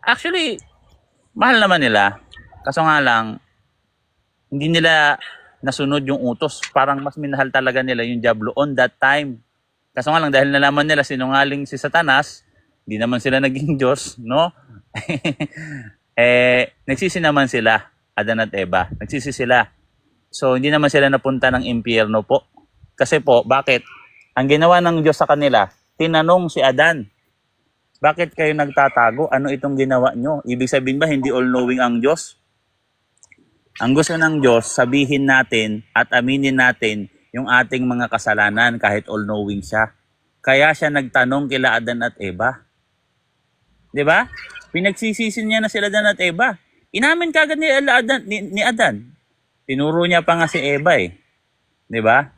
Actually, mahal naman nila. Kaso nga lang, hindi nila nasunod yung utos. Parang mas minahal talaga nila yung diablo on that time. Kaso nga lang, dahil nalaman nila sinungaling si Satanas, hindi naman sila naging Diyos, no? Nagsisi naman sila, Adan at Eva. Nagsisi sila. So, hindi naman sila napunta ng impyerno po. Kasi po, bakit? Ang ginawa ng Diyos sa kanila, tinanong si Adan, bakit kayo nagtatago? Ano itong ginawa nyo? Ibig sabihin ba, hindi all-knowing ang Diyos? Ang gusto ng Diyos, sabihin natin at aminin natin yung ating mga kasalanan kahit all-knowing siya. Kaya siya nagtanong kila Adan at Eva. 'Di ba? Pinagsisisin niya na sila Adan at Eva. Inamin kagad ni Adan. Tinuro niya pa nga si Eva eh. 'Di ba?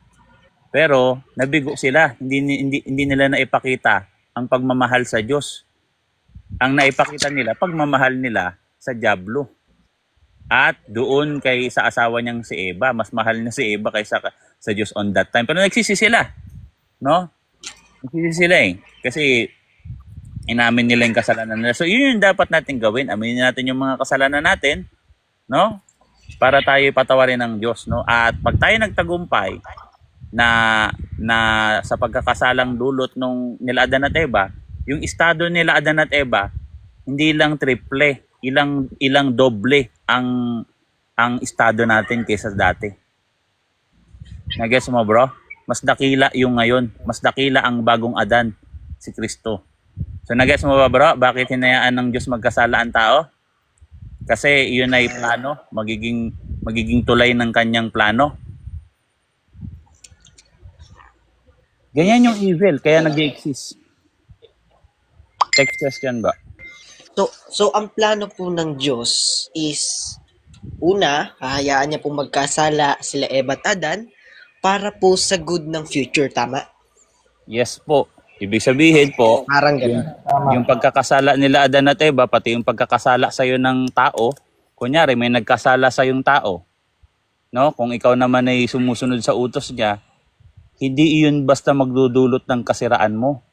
Pero nabigo sila, hindi nila naipakita ang pagmamahal sa Diyos. Ang naipakita nila pagmamahal nila sa diablo. At doon sa asawa niyang si Eva, mas mahal niya si Eva kaysa sa Diyos on that time. Pero nagsisi sila, no? Nagsisi sila eh. Kasi inamin nila yung kasalanan nila. So yun yung dapat natin gawin. Aminin natin yung mga kasalanan natin, no? Para tayo patawarin ng Diyos, no? At pag tayo nagtagumpay na sa pagkakasalang dulot nila Adan at Eva, yung estado nila Adan at Eva, hindi lang triple, ilang doble ang estado natin kaysa dati. Nag-gets mo, bro? Mas dakila yung ngayon. Mas dakila ang bagong Adan, si Kristo. So nag-gets mo ba, bro? Bakit hinayaan ng Diyos magkasala ang tao? Kasi yun ay plano, magiging tulay ng kanyang plano. Ganyan yung evil, kaya nag-exist. Text question ba? So ang plano po ng Diyos is, una, hahayaan niya po magkasala sila Eva at Adan para po sa good ng future, tama? Yes po. Ibig sabihin po, Parang gano'n. yung pagkakasala nila Adan at Eva, pati yung pagkakasala sa'yo ng tao, kunyari may nagkasala sa yung tao, no? Kung ikaw naman ay sumusunod sa utos niya, hindi iyon basta magdudulot ng kasiraan mo.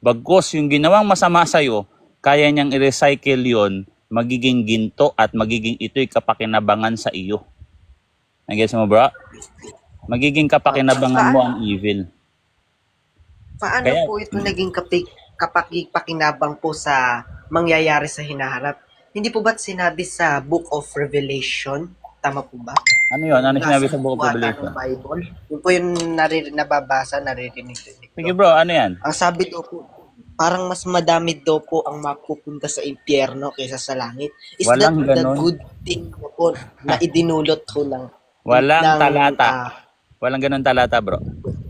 Bagkus yung ginawang masama sa'yo, kaya niyang i-recycle yon, magiging ginto at magiging ito'y kapakinabangan sa iyo. Nag-gets mo, bro? Magiging kapakinabangan mo ang evil. Paano Kaya, po ito naging kapakipakinabang po sa mangyayari sa hinaharap? Hindi po ba't sinabi sa Book of Revelation? Tama po ba? ano yun? Ano sinabi Nasa sa Book of po ata Revelation? ng Bible. Yun po yung nababasa, naririnig Sige ko. bro, ano yan? Ang sabi daw po, parang mas madami daw po ang mapupunta sa impyerno kaysa sa langit. Is that Walang the ganun. good thing na po na idinulot ko lang Walang ng talata. Walang ganun talata bro.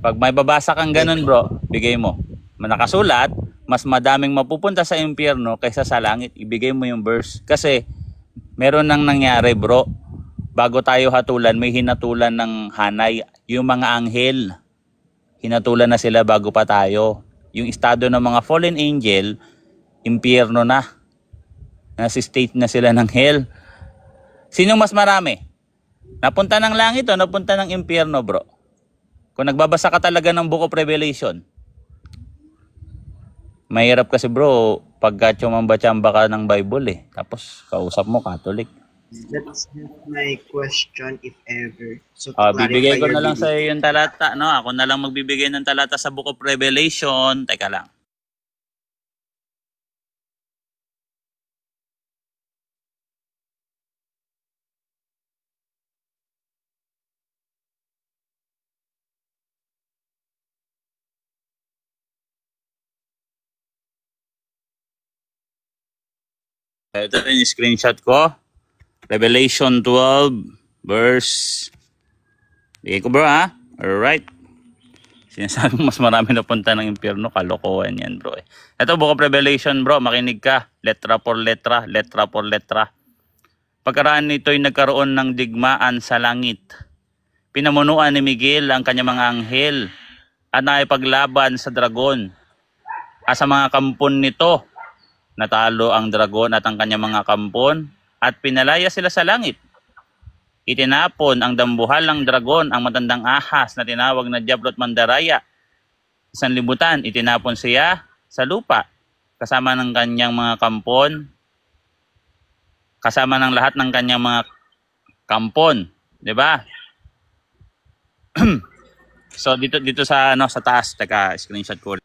Pag may babasa kang ganun bro, bigay mo. Nakasulat, mas madaming mapupunta sa impyerno kaysa sa langit. Ibigay mo yung verse. Kasi meron nang nangyari bro. Bago tayo hatulan, may hinatulan ng hanay. Yung mga anghel, hinatulan na sila bago pa tayo. Yung estado ng mga fallen angel, impyerno na. Nasa state na sila ng hell. Sino mas marami? Napunta ng langit o napunta ng impyerno bro? Kung nagbabasa ka talaga ng Book of Revelation, mahirap kasi bro, pagka tsumamba-tsamba ka ng Bible eh. Tapos kausap mo Catholic. That's my question if ever. So, Bibigay ko clarify na lang your sa iyo yung talata. No? Ako na lang magbibigay ng talata sa Book of Revelation. Teka lang. Ito yung screenshot ko. Revelation 12 verse. Bigay ko bro ha. Alright. Sinasabi mas marami na punta ng impyerno. Kalokohan yan bro. Ito Book of Revelation bro. Makinig ka. Letra por letra. Letra por letra. Pagkaraan nito ay nagkaroon ng digmaan sa langit. Pinamunuan ni Miguel ang kanyang mga anghel at nakipaglaban sa dragon. At sa mga kampon nito, natalo ang dragon at ang kanyang mga kampon at pinalaya sila sa langit. Itinapon ang dambuhal ng dragon, ang matandang ahas na tinawag na Diablo at Mandaraya. Sanlibutan, itinapon siya sa lupa kasama ng kanyang mga kampon, kasama ng lahat ng kanyang mga kampon, 'di ba? So dito sa sa taas, teka, screenshot ko.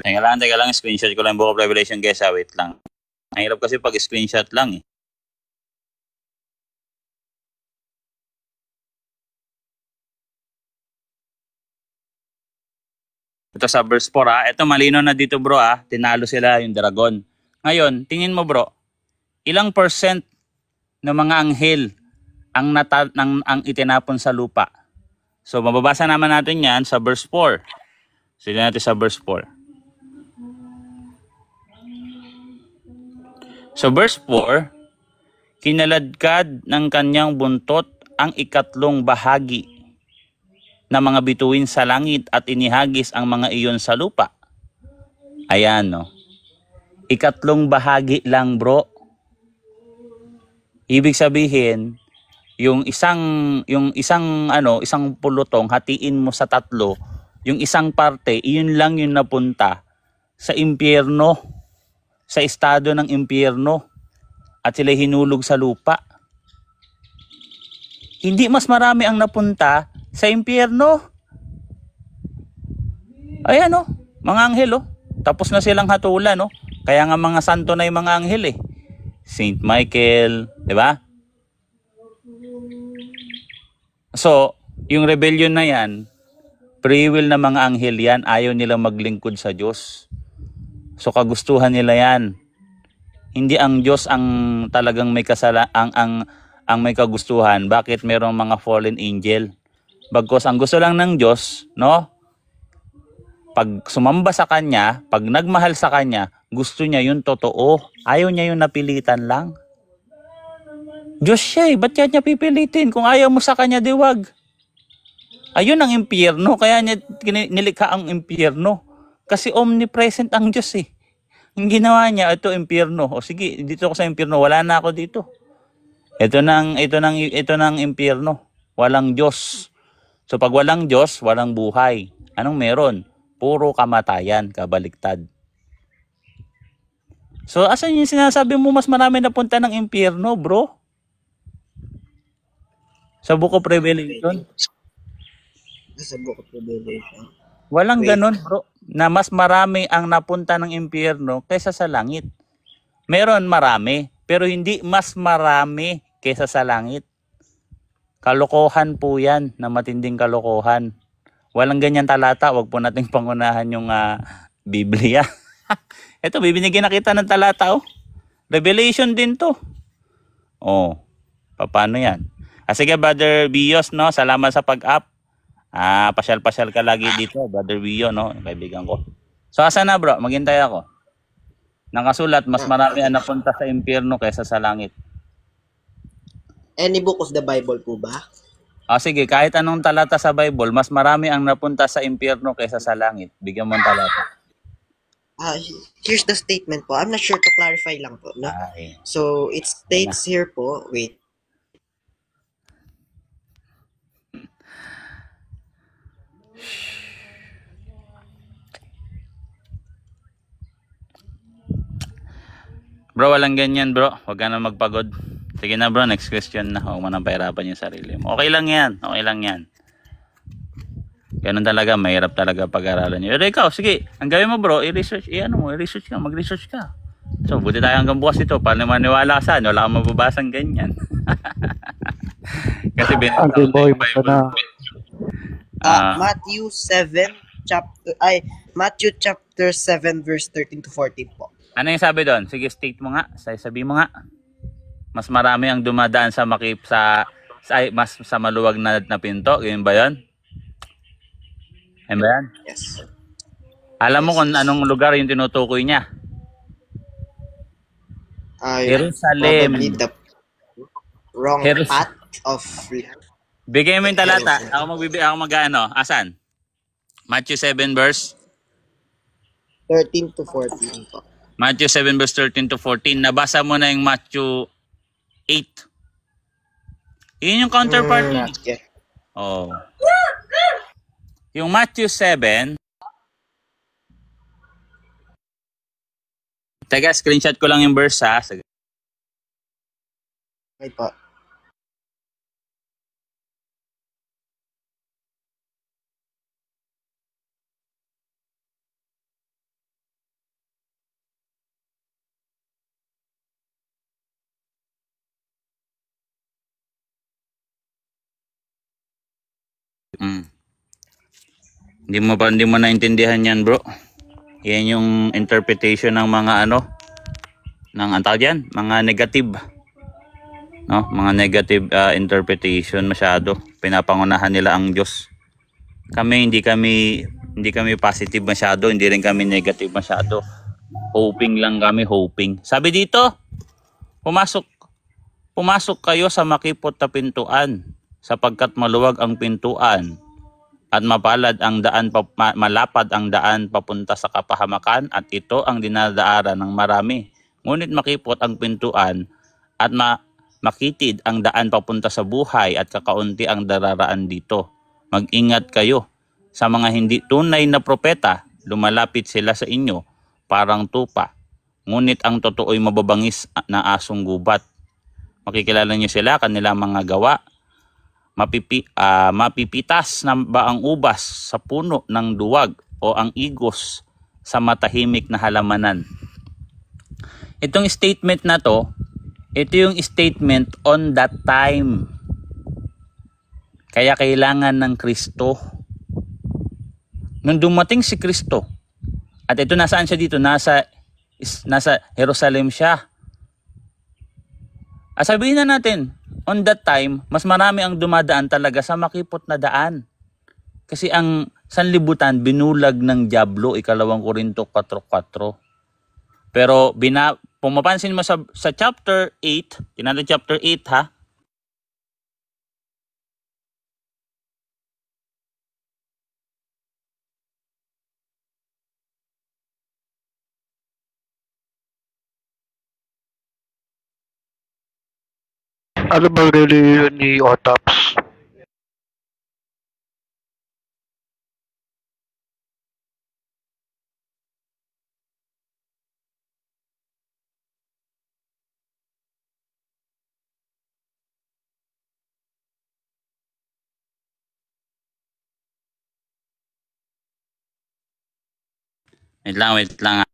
Teka lang, screenshot ko lang yung Book of Revelation guys, wait lang. Ang hirap kasi pag screenshot lang eh. Ito sa verse 4 ha. Ito malino na dito bro ha. Tinalo sila yung dragon. Ngayon, tingin mo bro, ilang percent ng mga anghel ang itinapon sa lupa? So mababasa naman natin yan sa verse 4. Sige natin sa verse 4. So verse 4, kinaladkad ng kanyang buntot ang ikatlong bahagi na mga bituin sa langit at inihagis ang mga iyon sa lupa. Ayan no. Ikatlong bahagi lang bro. Ibig sabihin, yung isang pulutong hatiin mo sa tatlo, yung isang parte, iyon lang yung napunta sa impyerno, sa estado ng impyerno, at sila hinulog sa lupa. Hindi mas marami ang napunta sa impyerno. Ayan o, mga anghel o. Tapos na silang hatulan o. Kaya nga mga santo na yung mga anghel eh. Saint Michael, di ba? So, yung rebellion na yan, free will na mga anghel yan, ayaw nilang maglingkod sa Diyos. So kagustuhan nila yan. Hindi ang Diyos ang talagang may ang may kagustuhan. Bakit mayroong mga fallen angel? Bagkus ang gusto lang ng Diyos, no? Pag sumamba sa Kanya, pag nagmahal sa Kanya, gusto niya yung totoo. Ayaw niya yung napilitan lang. Diyos siya eh. Ba't kaya niya pipilitin? Kung ayaw mo sa kanya, diwag. Ayun ang impyerno. Kaya niya nilikha ang impyerno. Kasi omnipresent ang Diyos eh. Ang ginawa niya, ito impyerno. O sige, dito ako sa impyerno. Wala na ako dito. Ito nang impyerno. Walang Diyos. So pag walang Diyos, walang buhay. Anong meron? Puro kamatayan, kabaliktad. So asan yung sinasabi mo mas marami na punta ng impyerno, bro? Sa Book of Revelation? Sa Book of Revelation. Walang Wait. ganun, bro. Na mas marami ang napunta ng impyerno kaysa sa langit. Meron marami, pero hindi mas marami kaysa sa langit. Kalokohan po yan, na matinding kalokohan. Walang ganyan talata, wag po nating pangunahan yung Biblia. Ito, bibinigyan na kita ng talata, oh. Revelation din to. Oh, paano yan? Sige, Brother Bios, no? Salamat sa pag-up. Pasyal-pasyal ka lagi dito, Brother Bio, no? Kaibigan ko. So, asa na, bro? Maghintay ako. Nakasulat, mas marami ang napunta sa impyerno kaysa sa langit. Any book of the Bible po ba? Sige, kahit anong talata sa Bible, mas marami ang napunta sa impyerno kaysa sa langit. Bigyan mo ng talata. Here's the statement po. I'm not sure, to clarify lang po, no? Ay. So, it states here po, wait. Bro, walang ganyan, bro. Huwag ka na magpagod. Sige na, bro. Next question na. Huwag mo nang pahirapan yung sarili mo. Okay lang yan. Okay lang yan. Ganun talaga. Mahirap talaga pag-aralan nyo. Pero ikaw, sige. Ang gawin mo, bro, i-research. I-research ka. Mag-research ka. So, buti tayo hanggang bukas ito. Paano maniwala ka saan? Wala kang mababasang ganyan. Kasi Boy, na. Matthew chapter 7 verse 13 to 14 po. Ano yung sabi doon? Sige, state mo nga. Sabi mo nga. Mas marami ang dumadaan sa mas sa maluwag na pinto. Ganyan ba yan? Ganyan ba yan? Yes. Alam mo kung anong lugar yung tinutukoy niya? Jerusalem. Probably the wrong path of life. Bigay mo yung talata. Ako mag-ano. Asan? Matthew 7 verse? 13 to 14 po. Matthew 7 verse 13 to 14. Nabasa mo na yung Matthew 8. Yun yung counterpart niya. Not yet. Oh. Yung Matthew 7. Teka, screenshot ko lang yung verse ha. Okay po. Hindi mo naintindihan yan, bro. Yan yung interpretation ng mga mga negative. No, mga negative interpretation masyado. Pinapangunahan nila ang Diyos. Hindi kami positive masyado, hindi rin kami negative masyado. Hoping lang kami, hoping. Sabi dito, pumasok kayo sa makipot na pintuan, sapagkat maluwag ang pintuan at malapad ang daan papunta sa kapahamakan, at ito ang dinadaanan ng marami. Ngunit makipot ang pintuan at makitid ang daan papunta sa buhay, at kakaunti ang dararaan dito. Mag-ingat kayo sa mga hindi tunay na propeta. Lumalapit sila sa inyo parang tupa, ngunit ang totoo'y mababangis na asong gubat. Makikilala niyo sila kanilang mga gawa. Mapipitas na ba ang ubas sa puno ng duwag, o ang igos sa matahimik na halamanan? Itong statement na to, ito yung statement on that time. Kaya kailangan ng Kristo. Nung dumating si Kristo, at ito nasaan siya dito? Nasa Jerusalem siya. Sabihin na natin, on that time, mas marami ang dumadaan talaga sa makipot na daan. Kasi ang sanlibutan binulag ng dyablo, 2 Korinto 4:4. Pero kung mapansin mo sa chapter 8, tinatawag chapter 8 ha, Ano bang reliyon ni Otaps? wait lang.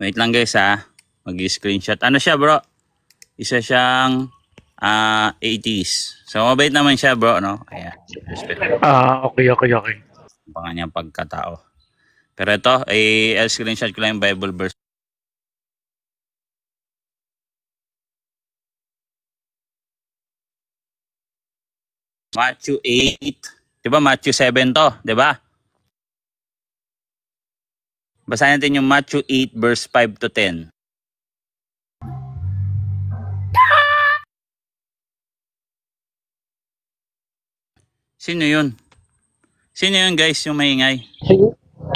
Wait lang guys ha. Mag-screenshot. Ano siya bro? Isa siyang 80s. So mabait naman siya bro, no? Ayan. Respect Okay. ang kanyang pagkatao. Pero ito, screenshot ko lang yung Bible verse. Matthew 8. Diba Matthew 7 to? Diba? Basahin natin yung Matthew 8 verse 5 to 10. Sino yun? Sino yun guys yung maingay?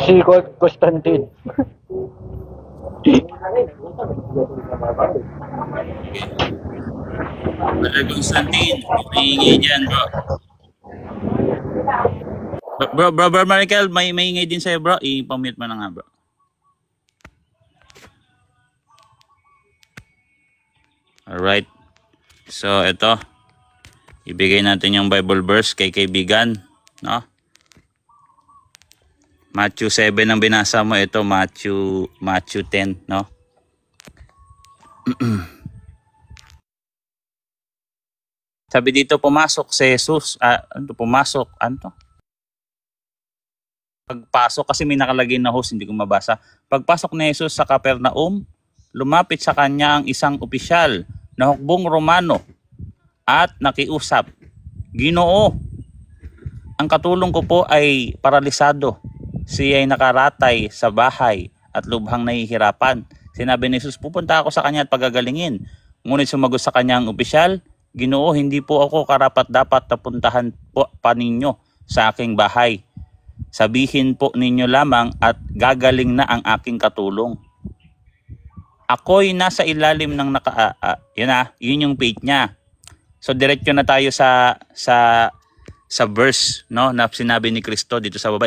Si Constantine. Brother Constantine, yung maingay dyan bro. Bro Michael, may maingay din sa'yo bro. I-mute mo na nga bro. Alright. So ito. Ibigay natin yung Bible verse kay kaibigan. No? Matthew 7 ang binasa mo. Ito Matthew 10. No? Sabi dito pumasok si Jesus. Pumasok. Ano to? Pagpasok kasi may nakalagay na host, hindi ko mabasa. Pagpasok ni Jesus sa Capernaum, lumapit sa kanya ang isang opisyal na hukbong Romano at nakiusap, Ginoo, ang katulong ko po ay paralisado. Siya ay nakaratay sa bahay at lubhang nahihirapan. Sinabi ni Jesus, pupunta ako sa kanya at pagagalingin. Ngunit sumagot sa kanya ang opisyal, Ginoo, hindi po ako karapat-dapat na puntahan po pa ninyo sa aking bahay. Sabihin po ninyo lamang at gagaling na ang aking katulong. Ako'y nasa ilalim ng yun yung page niya. So diretso na tayo sa verse, no, na sinabi ni Kristo dito sa baba.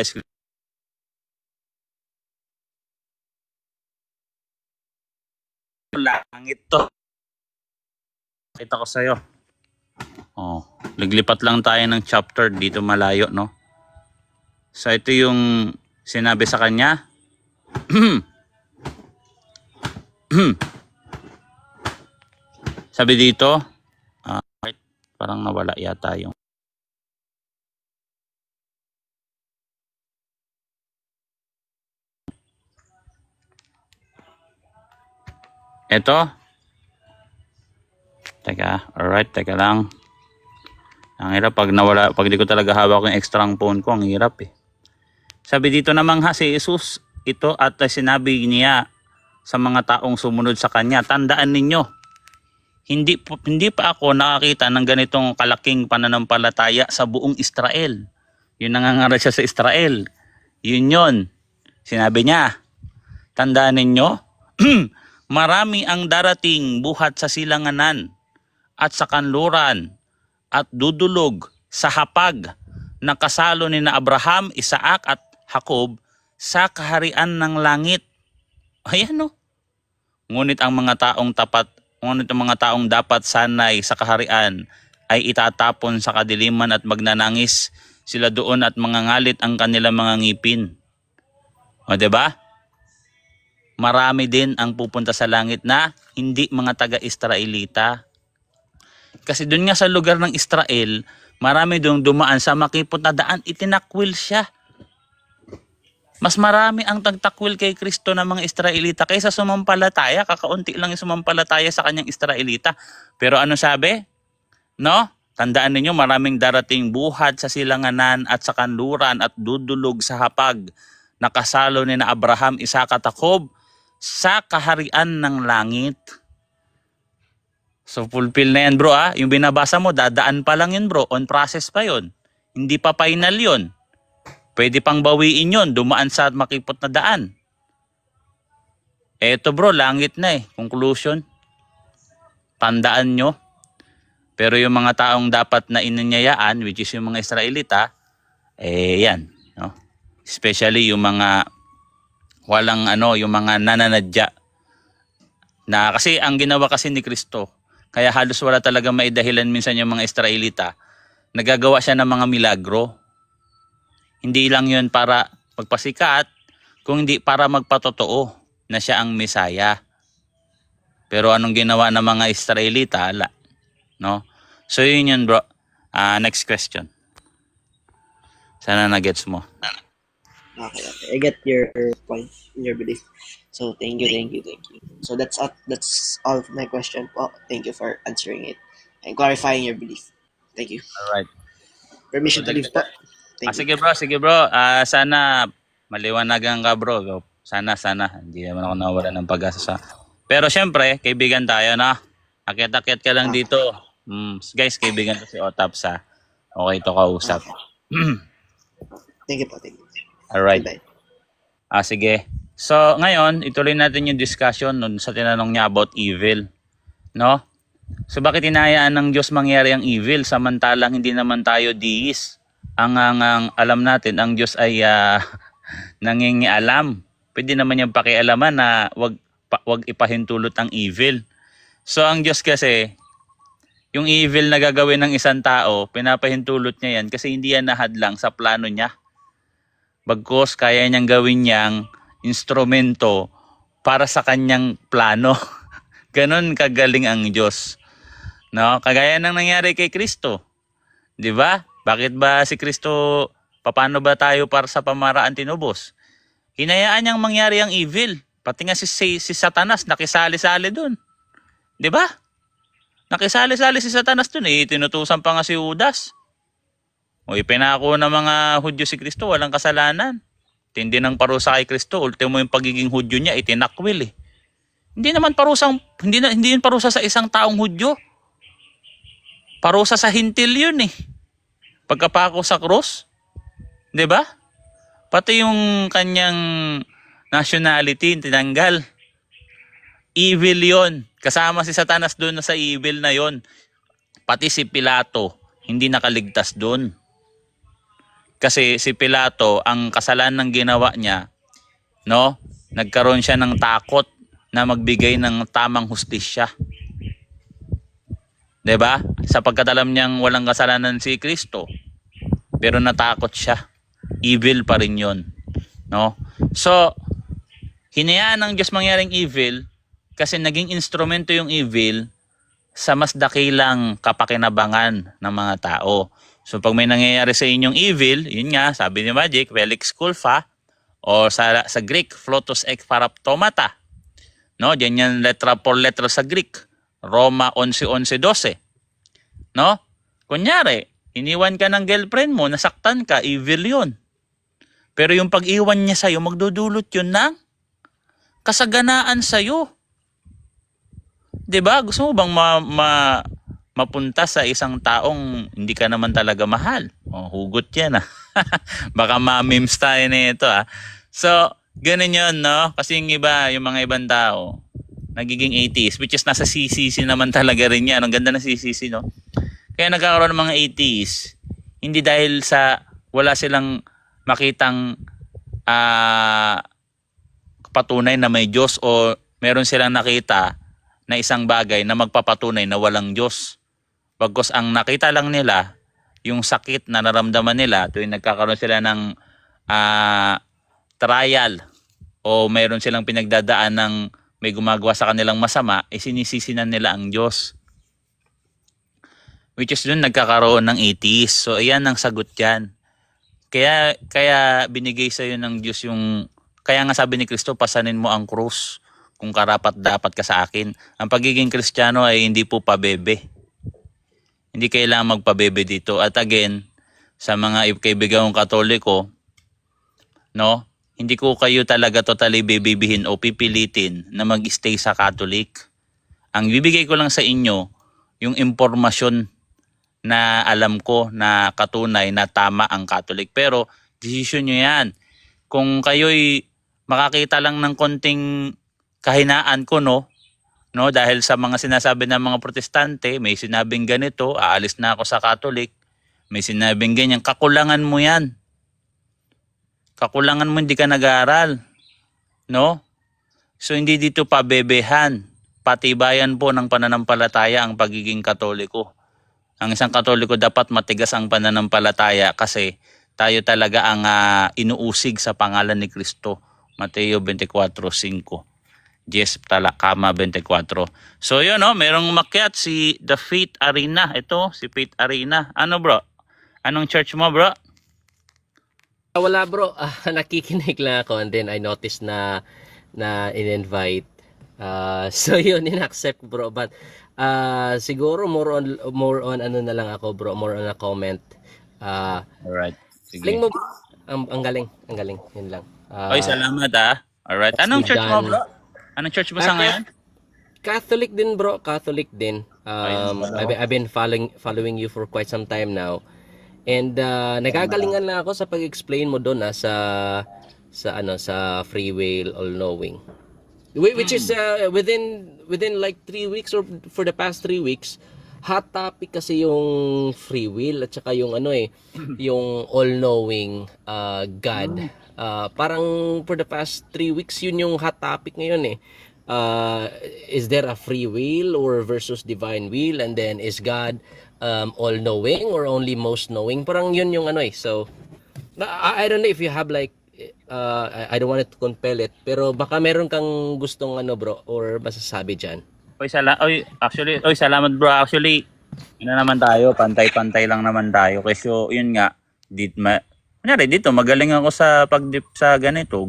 Langit to. Kita ko sa'yo. Naglipat lang tayo ng chapter dito malayo, no? So ito yung sinabi sa kanya. Sabi dito, parang nawala yata yung ito. Teka lang. Ang hirap pag nawala, pag di ko talaga hawak yung extra phone ko, ang hirap eh. Sabi dito namang si Jesus, ito at sinabi niya sa mga taong sumunod sa kanya, tandaan ninyo, hindi pa ako nakakita ng ganitong kalaking pananampalataya sa buong Israel. Yun nangangaral siya sa Israel. Yun. Sinabi niya, tandaan ninyo, marami ang darating buhat sa silanganan at sa kanluran at dudulog sa hapag na kasalo ni na Abraham, Isaac at Jacob sa kaharian ng langit. Ayan no. Ngunit ang mga taong tapat kung ano itong mga taong dapat sanay sa kaharian ay itatapon sa kadiliman at magnanangis sila doon at mangangalit ang kanilang mga ngipin. O, diba? Marami din ang pupunta sa langit na hindi mga taga-Israelita. Kasi doon nga sa lugar ng Israel, marami doon dumaan sa makipot na daan, itinakwil siya. Mas marami ang tagtakwil kay Kristo ng mga Israelita kaysa sumampalataya. Kakaunti lang yung sumampalataya sa kanyang Israelita. Pero ano sabi? No? Tandaan ninyo, maraming darating buhat sa silanganan at sa kanluran at dudulog sa hapag na kasalo ni na Abraham, Isaac at Jacob sa kaharian ng langit. So fulfill na yan bro ah. Yung binabasa mo, dadaan pa lang yun bro. On process pa yun. Hindi pa final yun. Pwede pang bawiin yun. Dumaan sa makipot na daan. Eto bro, langit na eh. Conclusion. Tandaan nyo. Pero yung mga taong dapat na inanyayaan, which is yung mga Israelita, eh yan. No? Especially yung mga walang ano, yung mga nananadya. Na, kasi ang ginawa kasi ni Kristo, kaya halos wala talaga maidahilan minsan yung mga Israelita, nagagawa siya ng mga milagro. Hindi lang yun para magpasikat, kung hindi para magpatotoo na siya ang Mesaya. Pero anong ginawa ng mga Israelita? Ala. No? So yun bro. Next question. Sana na-gets mo. Okay. I get your point, your belief. So thank you. So that's all of my question po. Thank you for answering it and clarifying your belief. Thank you. Alright. Permission to leave po. Thank you. Sige bro. Sana maliwanagan ka bro. Sana. Hindi naman ako nawala ng pag-asa sa... Pero syempre, kaibigan tayo na. Akit-akit ka lang dito. Guys, kaibigan ko si Otaps ha. Okay to kausap. Thank you po. Alright. Bye. Sige. So, ngayon, ituloy natin yung discussion nun sa tinanong niya about evil. No? So, bakit hinahayaan ng Diyos mangyari ang evil samantalang hindi naman tayo deist? Ang alam natin, ang Diyos ay nangingialam. Pwede naman yung pakialaman na wag ipahintulot ang evil. So, ang Diyos kasi, yung evil na gagawin ng isang tao, pinapahintulot niya yan kasi hindi yan nahadlang sa plano niya. Bagkus kaya niyang gawin niyang instrumento para sa kanyang plano. Ganon kagaling ang Diyos. No? Kagaya ng nangyari kay Kristo. 'Di ba? Bakit ba si Kristo, paano ba tayo para sa pamaraan tinubos? Hinayaan niyang mangyari ang evil. Pati nga si Satanas nakisali-sali doon. 'Di ba? Nakisali-sali si Satanas doon eh. Tinutusan pa nga si Judas. O ipinako ng mga Hudyo si Kristo, walang kasalanan. Tindi ng parusa kay Kristo, ultimo yung pagiging Hudyo niya, itinakwil eh. Hindi yun parusa sa isang taong Hudyo. Parusa sa hintil yun eh. Pagkapako sa krus, 'di ba? Pati yung kanyang nationality tinanggal. Evil yon. Kasama si Satanas doon sa evil na yon. Pati si Pilato hindi nakaligtas doon. Kasi si Pilato, ang kasalanan ng ginawa niya, no? Nagkaroon siya ng takot na magbigay ng tamang hustisya. 'Di ba? Sapagkat alam niyang walang kasalanan si Kristo. Pero natakot siya. Evil pa rin 'yon, no? So, hinayaan ng Diyos mangyaring evil kasi naging instrumento yung evil sa mas dakilang kapakinabangan ng mga tao. So pag may nangyayari sa inyong evil, yun nga, sabi ni Magic, Felix Culfa, o sa Greek, Flotus ek paraptomata. No, diyan yan letra por letra sa Greek. Roma 11:11-12. No? Kunyari, iniwan ka ng girlfriend mo, nasaktan ka, evil yun. Pero yung pag-iwan niya sa'yo, magdudulot yun ng kasaganaan sa'yo. 'Di ba? Gusto mo bang mapunta sa isang taong hindi ka naman talaga mahal? Oh, hugot 'yan ah. Baka ma-memes tayo nito ah. So, ganun 'yon, no? Kasi yung iba, yung mga ibang tao, nagiging atheist, which is nasa CCC naman talaga rin 'yan. Ang ganda ng CCC, no? Kaya nagkakaroon ng mga atheist, hindi dahil sa wala silang makitang patunay na may Diyos o meron silang nakita na isang bagay na magpapatunay na walang Diyos. Bagkus ang nakita lang nila, yung sakit na naramdaman nila tuwing nagkakaroon sila ng trial o mayroon silang pinagdadaan ng may gumagawa sa kanilang masama, sinisisinan nila ang Diyos. Which is dun nagkakaroon ng atheist. So ayan ang sagot dyan. Kaya binigay sa iyo ng Diyos kaya nga sabi ni Kristo, pasanin mo ang krus kung karapat dapat ka sa akin. Ang pagiging Kristiyano ay hindi po pabebe. Hindi kailangan magpabebe dito. At again, sa mga kaibigan kong Katoliko, no, hindi ko kayo talaga totally bibibihin o pipilitin na mag-stay sa Catholic. Ang bibigay ko lang sa inyo, yung impormasyon na alam ko na katunay na tama ang Catholic. Pero, decision nyo yan. Kung kayo'y makakita lang ng konting kahinaan ko, no, dahil sa mga sinasabi ng mga protestante, may sinabing ganito, aalis na ako sa Catholic, may sinabing ganyan, kakulangan mo yan. Kakulangan mo, hindi ka nag-aaral. No? So, hindi dito pabebehan. Patibayan po ng pananampalataya ang pagiging Katoliko. Ang isang Katoliko dapat matigas ang pananampalataya kasi tayo talaga ang inuusig sa pangalan ni Kristo. Mateo 24:5. 10:24. So yun, no, merong umakyat si The Faith Arena. Ito, si Faith Arena. Ano bro? Anong church mo bro? Wala bro, nakikinig lang ako and then I noticed na in-invite. So yun, in-accept bro. But siguro more on ano na lang ako bro, more on a comment. Alright. Sige. Galing mo bro. Ang galing. Yun lang. Oy, salamat Alright. Anong church mo bro? Anong church mo sa ngayon? Catholic din bro, Catholic din. I've been following you for quite some time now. And nagagalingan lang ako sa pag-explain mo doon sa free will all knowing. Which is within like 3 weeks or for the past 3 weeks, hot topic kasi yung free will at saka yung yung all knowing God. Parang for the past 3 weeks yun yung hot topic ngayon is there a free will or versus divine will, and then is God all knowing or only most knowing? Parang yun yung So I don't know if you have like I don't want to compel it, pero baka meron kang gustong bro or masasabi diyan. Salamat bro. Actually, naman tayo, pantay-pantay lang naman tayo kasi yun nga, dito magaling ako sa sa ganito.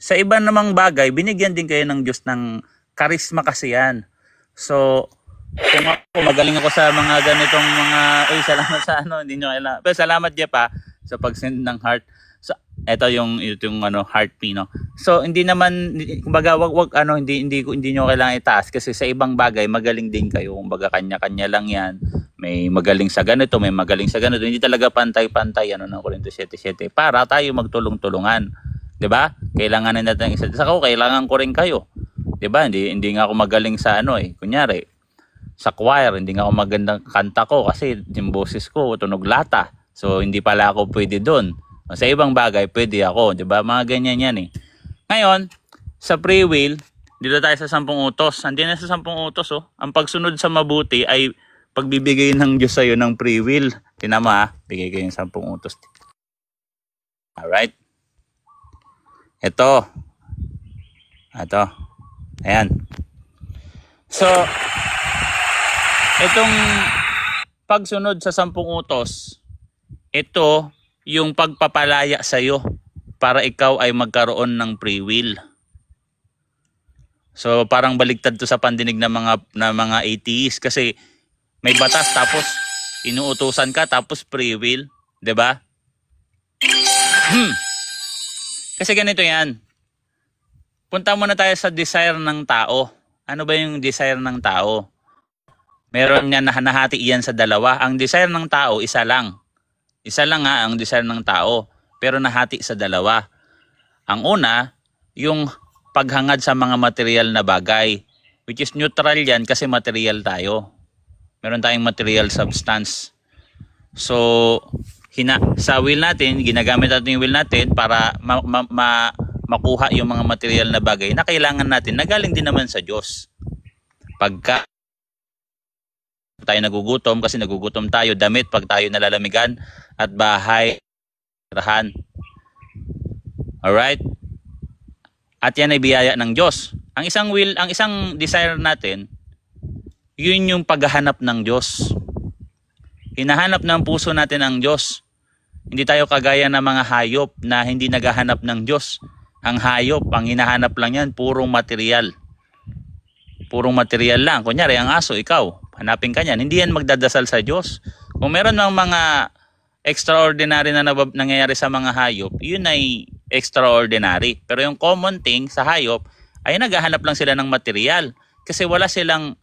Sa iba namang bagay, binigyan din kayo ng Diyos ng karisma kasi yan. So, kung ako magaling ako sa mga ganitong mga, salamat sa hindi nyo kailangan. Pero salamat Jeff sa pag-send ng heart. So, ito yung heart pino. So, hindi naman, kumbaga, hindi nyo kailangan itaas kasi sa ibang bagay, magaling din kayo. Kumbaga, kanya-kanya lang yan. May magaling sa ganito, may magaling sa ganito. Hindi talaga pantay-pantay ng Corinto 7:7 para tayo magtulong-tulungan. 'Di ba? Kailangan natin isa. Sa kailangan ko rin kayo. 'Di ba? Hindi nga ako magaling sa kunyari, sa choir, hindi nga ako magandang kanta ko kasi yung boses ko tunog lata. So hindi pala ako pwede doon. Sa ibang bagay pwede ako, 'di ba? Mga ganyan yan Ngayon, sa free will, dito tayo sa 10 utos. Andiyan na sa 10 utos Ang pagsunod sa mabuti ay pagbibigay ng Diyos sa iyo ng free will. Tinama bigay ko yung 10 utos. Alright. Ito. Ayan. So, itong pagsunod sa 10 utos, ito yung pagpapalaya sa iyo para ikaw ay magkaroon ng free will. So, parang baligtad to sa pandinig ng mga atheist kasi may batas tapos inuutusan ka tapos free will, 'di ba? Kasi ganito 'yan. Punta muna tayo sa desire ng tao. Ano ba yung desire ng tao? Meron niya nahati iyan sa dalawa. Ang desire ng tao isa lang. Isa lang ang desire ng tao, pero nahati sa dalawa. Ang una, yung paghangad sa mga material na bagay, which is neutral 'yan kasi material tayo. Meron tayong material substance. So, sa will natin, ginagamit natin yung will natin para makuha yung mga material na bagay na kailangan natin na galing din naman sa Diyos. Pagka tayo nagugutom, kasi nagugutom tayo, damit pag tayo nalalamigan, at bahay, rahan. Alright? At yan ay biyaya ng Diyos. Ang isang desire natin, yun yung paghahanap ng Diyos. Hinahanap ng puso natin ang Diyos. Hindi tayo kagaya ng mga hayop na hindi naghahanap ng Diyos. Ang hayop, ang hinahanap lang yan, purong material. Purong material lang. Kunyari, ang aso, ikaw, hanapin ka niyan. Hindi yan magdadasal sa Diyos. Kung meron ng mga extraordinary na nangyayari sa mga hayop, yun ay extraordinary. Pero yung common thing sa hayop, ay naghahanap lang sila ng material. Kasi wala silang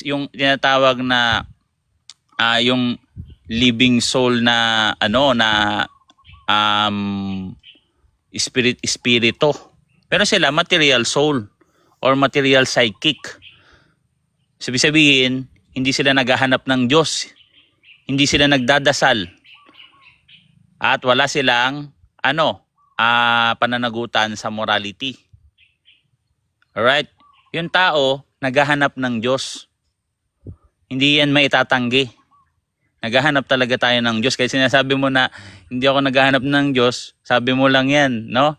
yung tinatawag na yung living soul na espirito. Pero sila material soul or material psychic. Sabihin, hindi sila naghahanap ng Diyos. Hindi sila nagdadasal. At wala silang pananagutan sa morality. Alright? Yung tao naghahanap ng Diyos. Hindi yan maitatanggi. Naghahanap talaga tayo ng Diyos. Kaya sinasabi mo na hindi ako naghahanap ng Diyos, sabi mo lang yan, no?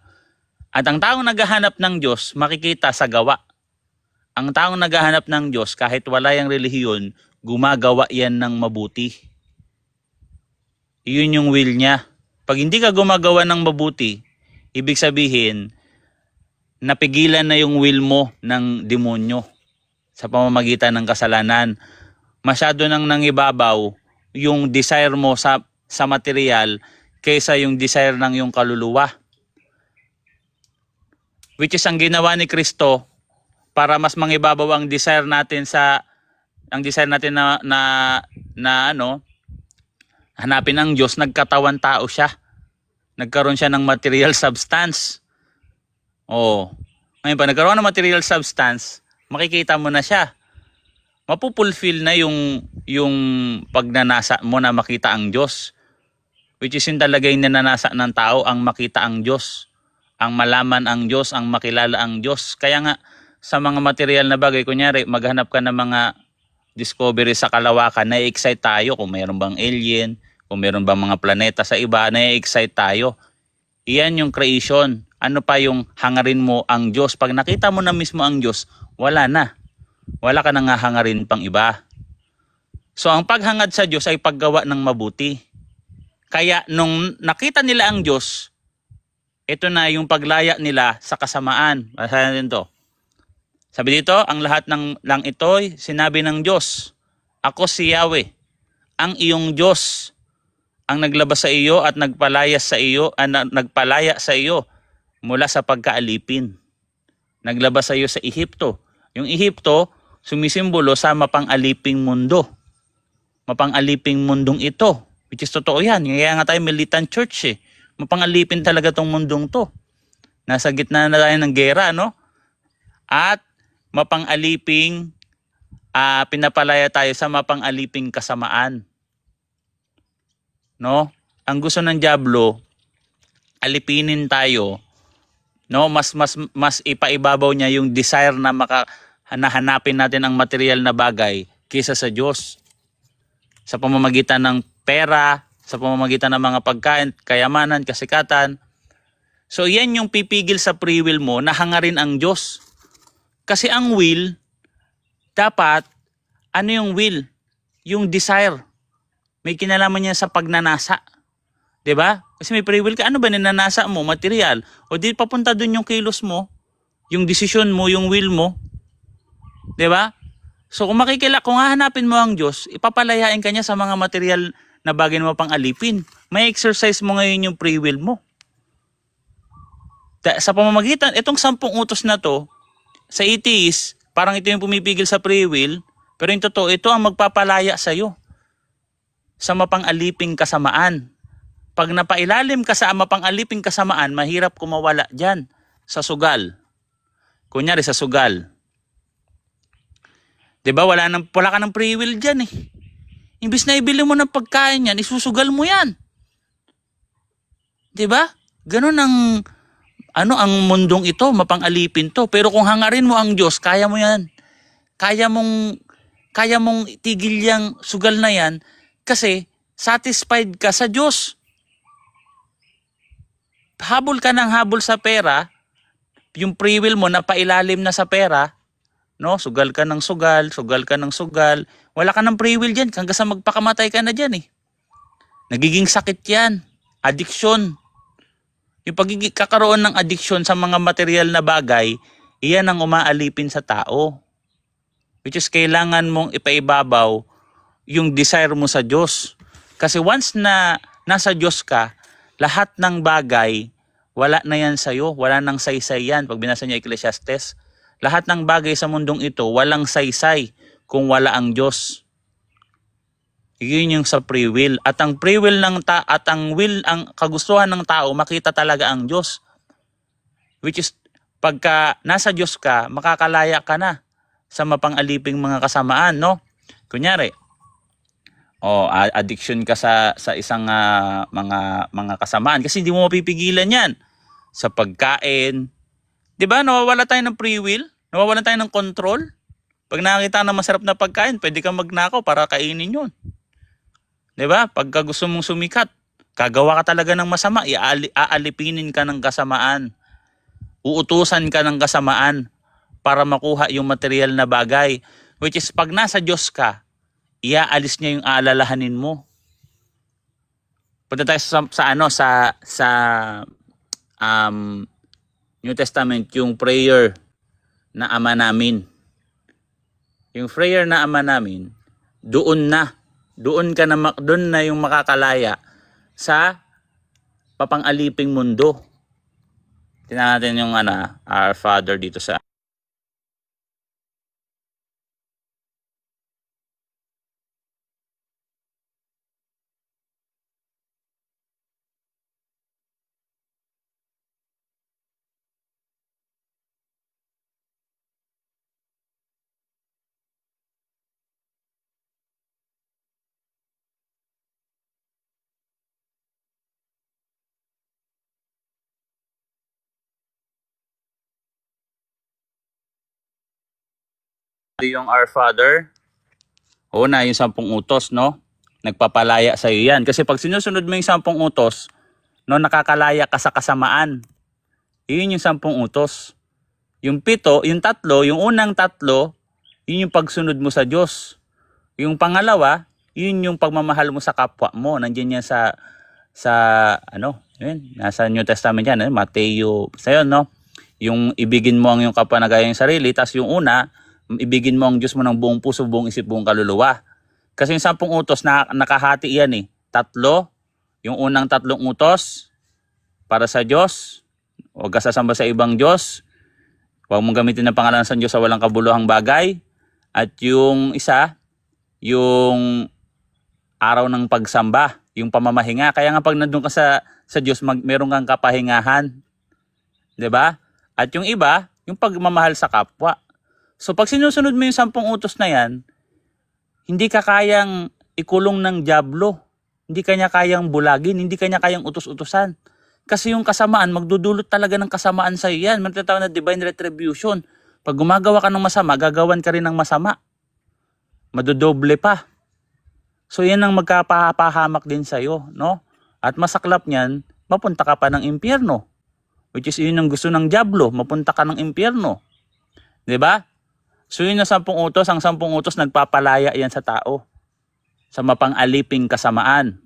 At ang taong naghahanap ng Diyos, makikita sa gawa. Ang taong naghahanap ng Diyos, kahit wala yung relihiyon, gumagawa yan ng mabuti. Yun yung will niya. Pag hindi ka gumagawa ng mabuti, ibig sabihin, napigilan na yung will mo ng demonyo sa pamamagitan ng kasalanan. Masyado nang nangibabaw yung desire mo sa material kaysa yung desire ng yung kaluluwa. Which is ang ginawa ni Kristo para mas mangibabaw ang desire natin na hanapin ang Diyos, nagkatawan tao siya. Nagkaroon siya ng material substance. Ngayon pa nagkaroon ng material substance, makikita mo na siya. Mapupulfill na yung pagnanasa mo na makita ang Diyos. Which is yun talaga yung nananasa ng tao, ang makita ang Diyos. Ang malaman ang Diyos, ang makilala ang Diyos. Kaya nga, sa mga material na bagay, kunyari, maghanap ka ng mga discovery sa kalawakan, na-excite tayo kung mayroon bang alien, kung mayroon bang mga planeta sa iba, na-excite tayo. Iyan yung creation. Ano pa yung hangarin mo ang Diyos? Pag nakita mo na mismo ang Diyos, wala na. Wala ka nang hangarin pang iba. So, ang paghangad sa Diyos ay paggawa ng mabuti. Kaya, nung nakita nila ang Diyos, ito na yung paglaya nila sa kasamaan. Basahin natin to. Sabi dito, ang lahat ng lang ito'y sinabi ng Diyos. Ako si Yahweh, ang iyong Diyos, ang naglabas sa iyo at nagpalaya sa iyo mula sa pagkaalipin. Naglabas sa iyo sa Ehipto. Yung Ehipto, sumisimbolo sa mapang-aliping mundo. Mapang-aliping mundong ito. Which is totoo yan. Kaya nga tayo militant church eh. Mapang-alipin talaga tong mundong to. Nasa gitna na tayo ng gera, no? At mapang-aliping, pinapalaya tayo sa mapang-aliping kasamaan. No? Ang gusto ng dyablo, alipinin tayo, no? Mas ipaibabaw niya yung desire na hanapin natin ang material na bagay kaysa sa Diyos. Sa pamamagitan ng pera, sa pamamagitan ng mga pagkain, kayamanan, kasikatan. So yan yung pipigil sa free will mo na hangarin ang Diyos. Kasi ang will, dapat, ano yung will? Yung desire. May kinalaman niya sa pagnanasa. 'Di ba? Kasi may free will ka, ano ba ninanasa mo? Material. O di papunta dun yung kilos mo, yung desisyon mo, yung will mo. 'Di ba? So kung hahanapin mo ang Diyos, ipapalayain ka niya sa mga material na bagay na mapang alipin. May exercise mo ngayon yung free will mo. Sa pamamagitan, itong 10 utos na to, sa atheist, parang ito yung pumipigil sa free will, pero yung totoo, ito ang magpapalaya sa'yo sa mapang-aliping kasamaan. Pag napailalim ka sa mapang-aliping kasamaan, mahirap kumawala dyan sa sugal. Kunyari sa sugal. Diba, wala ka ng free will dyan eh. Imbis na ibili mo ng pagkain yan, isusugal mo yan. Diba? Ganun ang ano ang mundong ito, mapang-alipin to. Pero kung hangarin mo ang Diyos, kaya mo yan. Kaya mong tigil yang sugal na yan kasi satisfied ka sa Diyos. Habol ka ng habol sa pera, yung free will mo napailalim na sa pera, no? Sugal ka ng sugal, sugal ka ng sugal. Wala ka ng free will diyan, hanggang sa magpakamatay ka na diyan eh. Nagiging sakit 'yan, addiction. Yung kakaroon ng addiction sa mga material na bagay, iyan ang umaalipin sa tao. Which is kailangan mong ipaibabaw yung desire mo sa Diyos. Kasi once na nasa Diyos ka, lahat ng bagay, wala na yan sa'yo. Wala nang saysay yan. Pag binasa niyo Ecclesiastes, lahat ng bagay sa mundong ito, walang saysay kung wala ang Diyos. Yun yung sa free will. At ang free will ang kagustuhan ng tao, makita talaga ang Diyos. Which is, pagka nasa Diyos ka, makakalaya ka na sa mapang-aliping mga kasamaan, no? Kunyari, addiction ka sa isang mga kasamaan kasi hindi mo mapipigilan 'yan. Sa pagkain, 'di ba? Nawawala tayo ng free will, nawawalan tayo ng control. Pag nakita ng masarap na pagkain, pwede kang magnakaw para kainin 'yon. 'Di ba? Pagka gusto mong sumikat, gagawa ka talaga ng masama, aalipinin ka ng kasamaan. Uutusan ka ng kasamaan para makuha yung material na bagay, which is pag nasa Diyos ka, iaalis niya yung aalalahanin mo. Punta tayo sa New Testament, yung prayer na Ama namin. Yung prayer na Ama namin, doon na yung makakalaya sa papang-aliping mundo. Tingnan natin yung Our Father dito sa yung Our Father. Una, yung 10 utos, no? Nagpapalaya sa iyo yan. Kasi pag sinusunod mo yung 10 utos, no, nakakalaya ka sa kasamaan. Yun yung 10 utos. Yung 7, yung 3, yung unang 3, yun yung pagsunod mo sa Diyos. Yung pangalawa, yun yung pagmamahal mo sa kapwa mo. Nandiyan yan sa yun, nasa New Testament yan, Mateo, sa yun, no? Yung ibigin mo ang yung kapwa na gaya yung sarili, tas yung una, ibigin mo ang Diyos mo ng buong puso, buong isip, buong kaluluwa. Kasi yung 10 utos nakahati yan eh. 3, yung unang 3 utos para sa Diyos. Huwag ka sasamba sa ibang Diyos. Huwag mong gamitin ang pangalan sa Diyos sa walang kabuluhang bagay. At yung isa, yung araw ng pagsamba, yung pamamahinga. Kaya nga pag nandun ka sa Diyos, meron kang kapahingahan. 'Di ba? At yung iba, yung pagmamahal sa kapwa. So pag sinusunod mo yung 10 utos na yan, hindi ka kayang ikulong ng dyablo. Hindi kanya kayang bulagin, hindi kanya kayang utos-utusan. Kasi yung kasamaan, magdudulot talaga ng kasamaan sa iyo yan. May tinatawag na divine retribution. Pag gumagawa ka ng masama, gagawan ka rin ng masama. Madodoble pa. So yan ang magkapahamak din sa iyo, no? At masaklap niyan, mapunta ka pa ng impyerno. Which is yun ang gusto ng dyablo, mapunta ka ng impyerno. 'Di ba? So yun ang 10 utos, ang 10 utos nagpapalaya yan sa tao. Sa mapang-aliping kasamaan.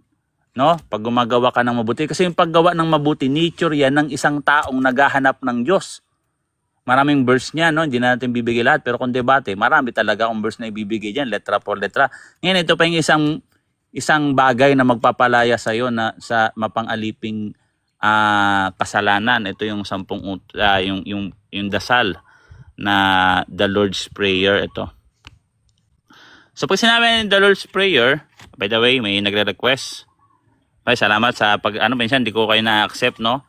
No? Pag gumagawa ka ng mabuti. Kasi yung paggawa ng mabuti, nature yan ng isang taong naghahanap ng Diyos. Maraming verse niya, no? Hindi na natin bibigay lahat. Pero kung debate, marami talaga akong verse na ibibigay dyan. Letra por letra. Ngayon, ito pa yung isang bagay na magpapalaya sa iyo na sa mapang-aliping kasalanan. Ito yung 10 yung dasal na the Lord's Prayer. Ito. So pag sinabi the Lord's Prayer, by the way, may nagre-request. Ay, salamat sa minsan di ko kayo na-accept, no?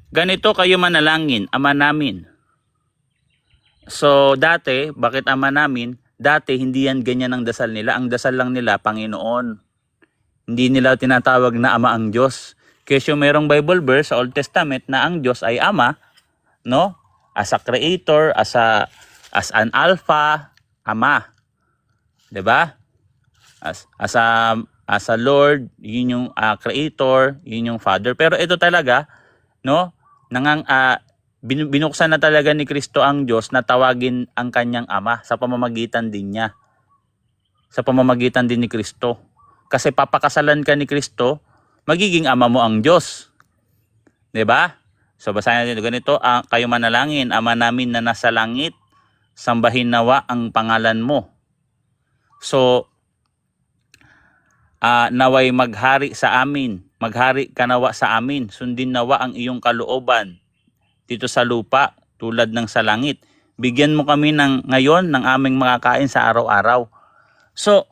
Ganito kayo manalangin, Ama namin. So dati, bakit Ama namin? Dati hindi yan ganyan ang dasal nila. Ang dasal lang nila, Panginoon. Hindi nila tinatawag na Ama ang Diyos. Kasi merong Bible verse sa Old Testament na ang Diyos ay Ama, no? As a creator, as an alpha, Ama. 'Di ba? As a Lord, yun yung creator, yun yung Father. Pero ito talaga, no? Binuksan na talaga ni Kristo ang Diyos na tawagin ang kanyang Ama sa pamamagitan din niya. Sa pamamagitan din ni Kristo. Kasi papakasalan ka ni Kristo, magiging ama mo ang Diyos. 'Di ba? So basahin natin ganito, kayo manalangin, Ama namin na nasa langit, sambahin nawa ang pangalan mo. So naway maghari sa amin, maghari ka nawa sa amin, sundin nawa ang iyong kalooban dito sa lupa tulad ng sa langit. Bigyan mo kami ngayon ng aming makakain sa araw-araw. So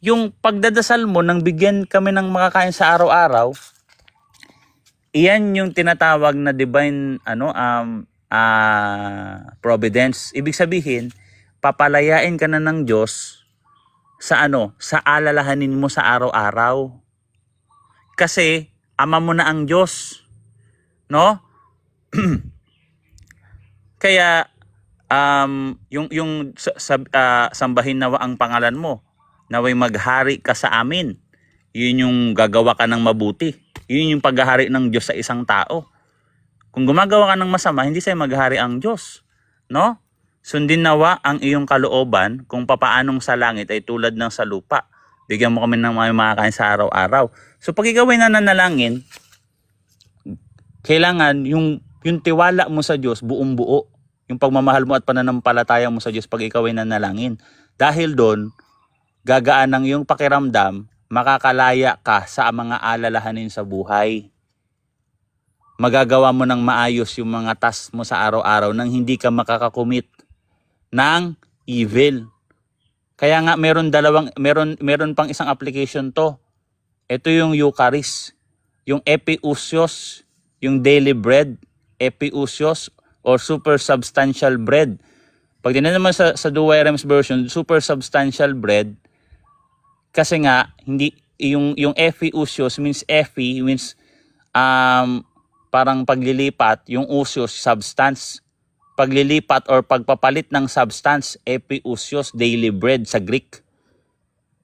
yung pagdadasal mo nang bigyan kami ng makakain sa araw-araw, iyan yung tinatawag na divine providence. Ibig sabihin, papalayain ka na ng Diyos sa sa alalahanin mo sa araw-araw. Kasi ama mo na ang Diyos, no? Kaya sambahin nawa ang pangalan mo. Naway maghari ka sa amin. Yun yung gagawa ka ng mabuti. Yun yung paghahari ng Diyos sa isang tao. Kung gumagawa ka ng masama, hindi sa'yo maghari ang Diyos. No? Sundin nawa ang iyong kalooban kung papaanong sa langit ay tulad ng sa lupa. Bigyan mo kami ng mga makakain sa araw-araw. So pag ikaw ay nananalangin, kailangan yung tiwala mo sa Diyos buong buo. Yung pagmamahal mo at pananampalataya mo sa Diyos pag ikaw ay nanalangin. Dahil doon, gagaan ng iyong pakiramdam, makakalaya ka sa mga alalahanin sa buhay. Magagawa mo ng maayos yung mga task mo sa araw-araw nang hindi ka makakakumit ng evil. Kaya nga meron pang isang application to. Ito yung Eucharist, yung Epiousios, yung daily bread, Epiousios or super substantial bread. Pag tinignan naman sa Douay-Rheims version, super substantial bread, kasi nga hindi yung Epiousios means parang paglilipat, yung usios substance. Paglilipat or pagpapalit ng substance, Epiousios, daily bread sa Greek.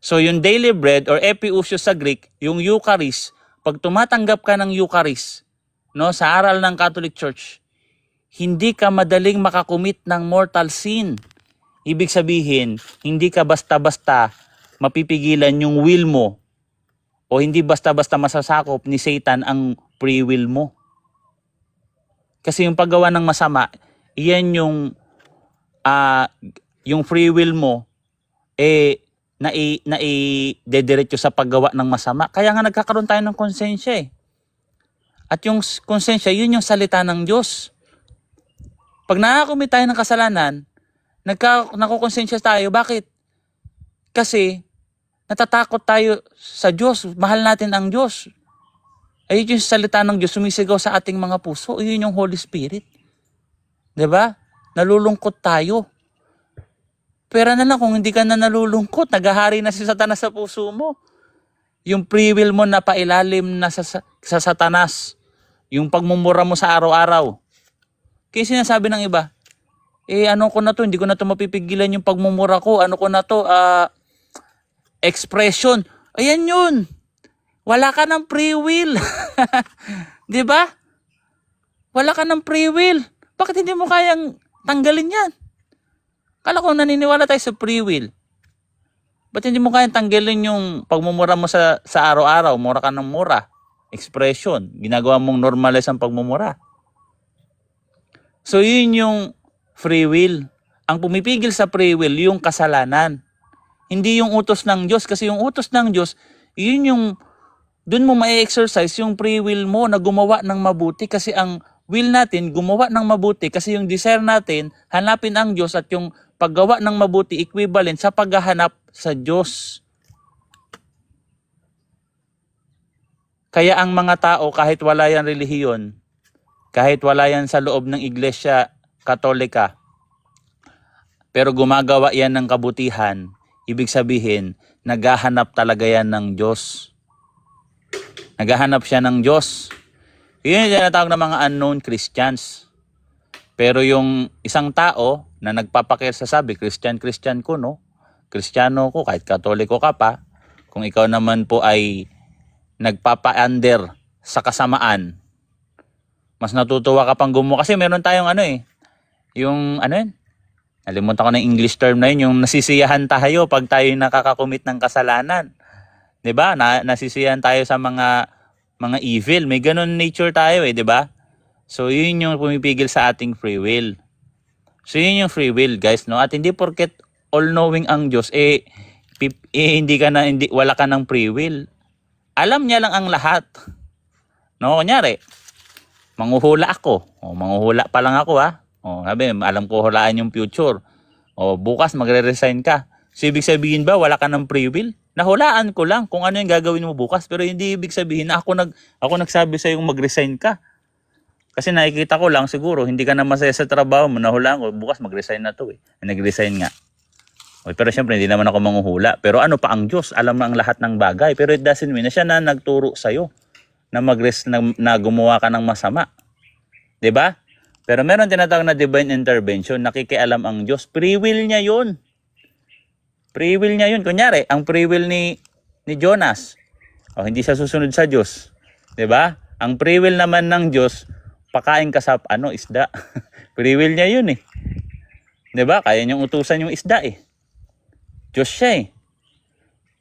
So yung daily bread or Epiousios sa Greek, yung Eucharist, pag tumatanggap ka ng Eucharist, no, sa aral ng Catholic Church, hindi ka madaling makakumit ng mortal sin. Ibig sabihin, hindi ka basta-basta mapipigilan yung will mo o hindi basta-basta masasakop ni Satan ang free will mo. Kasi yung paggawa ng masama, iyan yung free will mo dediretso sa paggawa ng masama. Kaya nga nagkakaroon tayo ng konsensya eh. At yung konsensya, yun yung salita ng Diyos. Pag nakakumit tayo ng kasalanan, nakukonsensya tayo. Bakit? Kasi natatakot tayo sa Diyos. Mahal natin ang Diyos. Ayun yung salita ng Diyos sumisigaw sa ating mga puso. Ayun yung Holy Spirit. 'Di ba? Nalulungkot tayo. Pero na lang kung hindi ka na nalulungkot, naghahari na si Satanas sa puso mo. Yung free will mo na pailalim na sa Satanas. Yung pagmumura mo sa araw-araw. Kaya sinasabi ng iba, ano ko na to, hindi ko na to mapipigilan yung pagmumura ko. Ano ko na to, expression. Ayan yun. Wala ka ng free will. 'Di ba? Wala ka ng free will. Bakit hindi mo kayang tanggalin yan? Kala ko naniniwala tayo sa free will. Ba't hindi mo kayang tanggalin yung pagmumura mo sa araw-araw? Mura ka ng mura. Expression. Ginagawa mong normalize ang pagmumura. So yun yung free will. Ang pumipigil sa free will, yung kasalanan. Hindi yung utos ng Diyos. Kasi yung utos ng Diyos, yun yung, dun mo ma-exercise yung free will mo na gumawa ng mabuti. Kasi ang will natin, gumawa ng mabuti. Kasi yung desire natin, hanapin ang Diyos at yung paggawa ng mabuti, equivalent sa paghahanap sa Diyos. Kaya ang mga tao, kahit wala yan relihiyon, kahit wala yan sa loob ng Iglesia Katolika, pero gumagawa yan ng kabutihan, ibig sabihin, naghahanap talaga yan ng Diyos. Naghahanap siya ng Diyos. Yun yung tinatawag ng mga unknown Christians. Pero yung isang tao na nagpapakirsasabi, Christian ko, no? Kristiyano ko, kahit Katoliko ka pa, kung ikaw naman po ay nagpapa-under sa kasamaan, mas natutuwa ka pang gumawa. Kasi meron tayong yung nalimutan ko ng English term na yun, yung nasisiyahan tayo pag tayo nakakakumit ng kasalanan. 'Di ba? Nasisiyahan tayo sa mga evil. May ganun nature tayo 'di ba? So yun yung pumipigil sa ating free will. So yun yung free will, guys, no? At hindi porket all-knowing ang Diyos wala ka ng free will. Alam niya lang ang lahat. No, kunyari, manghuhula ako. Manghuhula pa lang ako sabi, alam ko hulaan yung future. Bukas magre-resign ka. So, ibig sabihin ba wala ka ng free will? Nahulaan ko lang kung ano yung gagawin mo bukas, pero hindi ibig sabihin na ako nagsabi sa yung mag-resign ka. Kasi nakikita ko lang siguro hindi ka na masaya sa trabaho mo, nahulaan ko bukas mag-resign na to Nag-resign nga. Pero syempre hindi naman ako manghuhula. Pero ano pa ang Diyos? Alam na ang lahat ng bagay. Pero it doesn't mean na siya na nagturo sa'yo na gumawa ka ng masama. 'Di ba? Pero meron tinatawag na divine intervention, nakikialam ang Diyos. Free will niya 'yun. Free will niya 'yun. Kunyari, ang free will ni Jonas, hindi siya susunod sa Diyos. 'Di ba? Ang free will naman ng Diyos, pakain ka sa isda. Free will niya 'yun 'Di ba? Kaya niyang utusan yung isda Diyos siya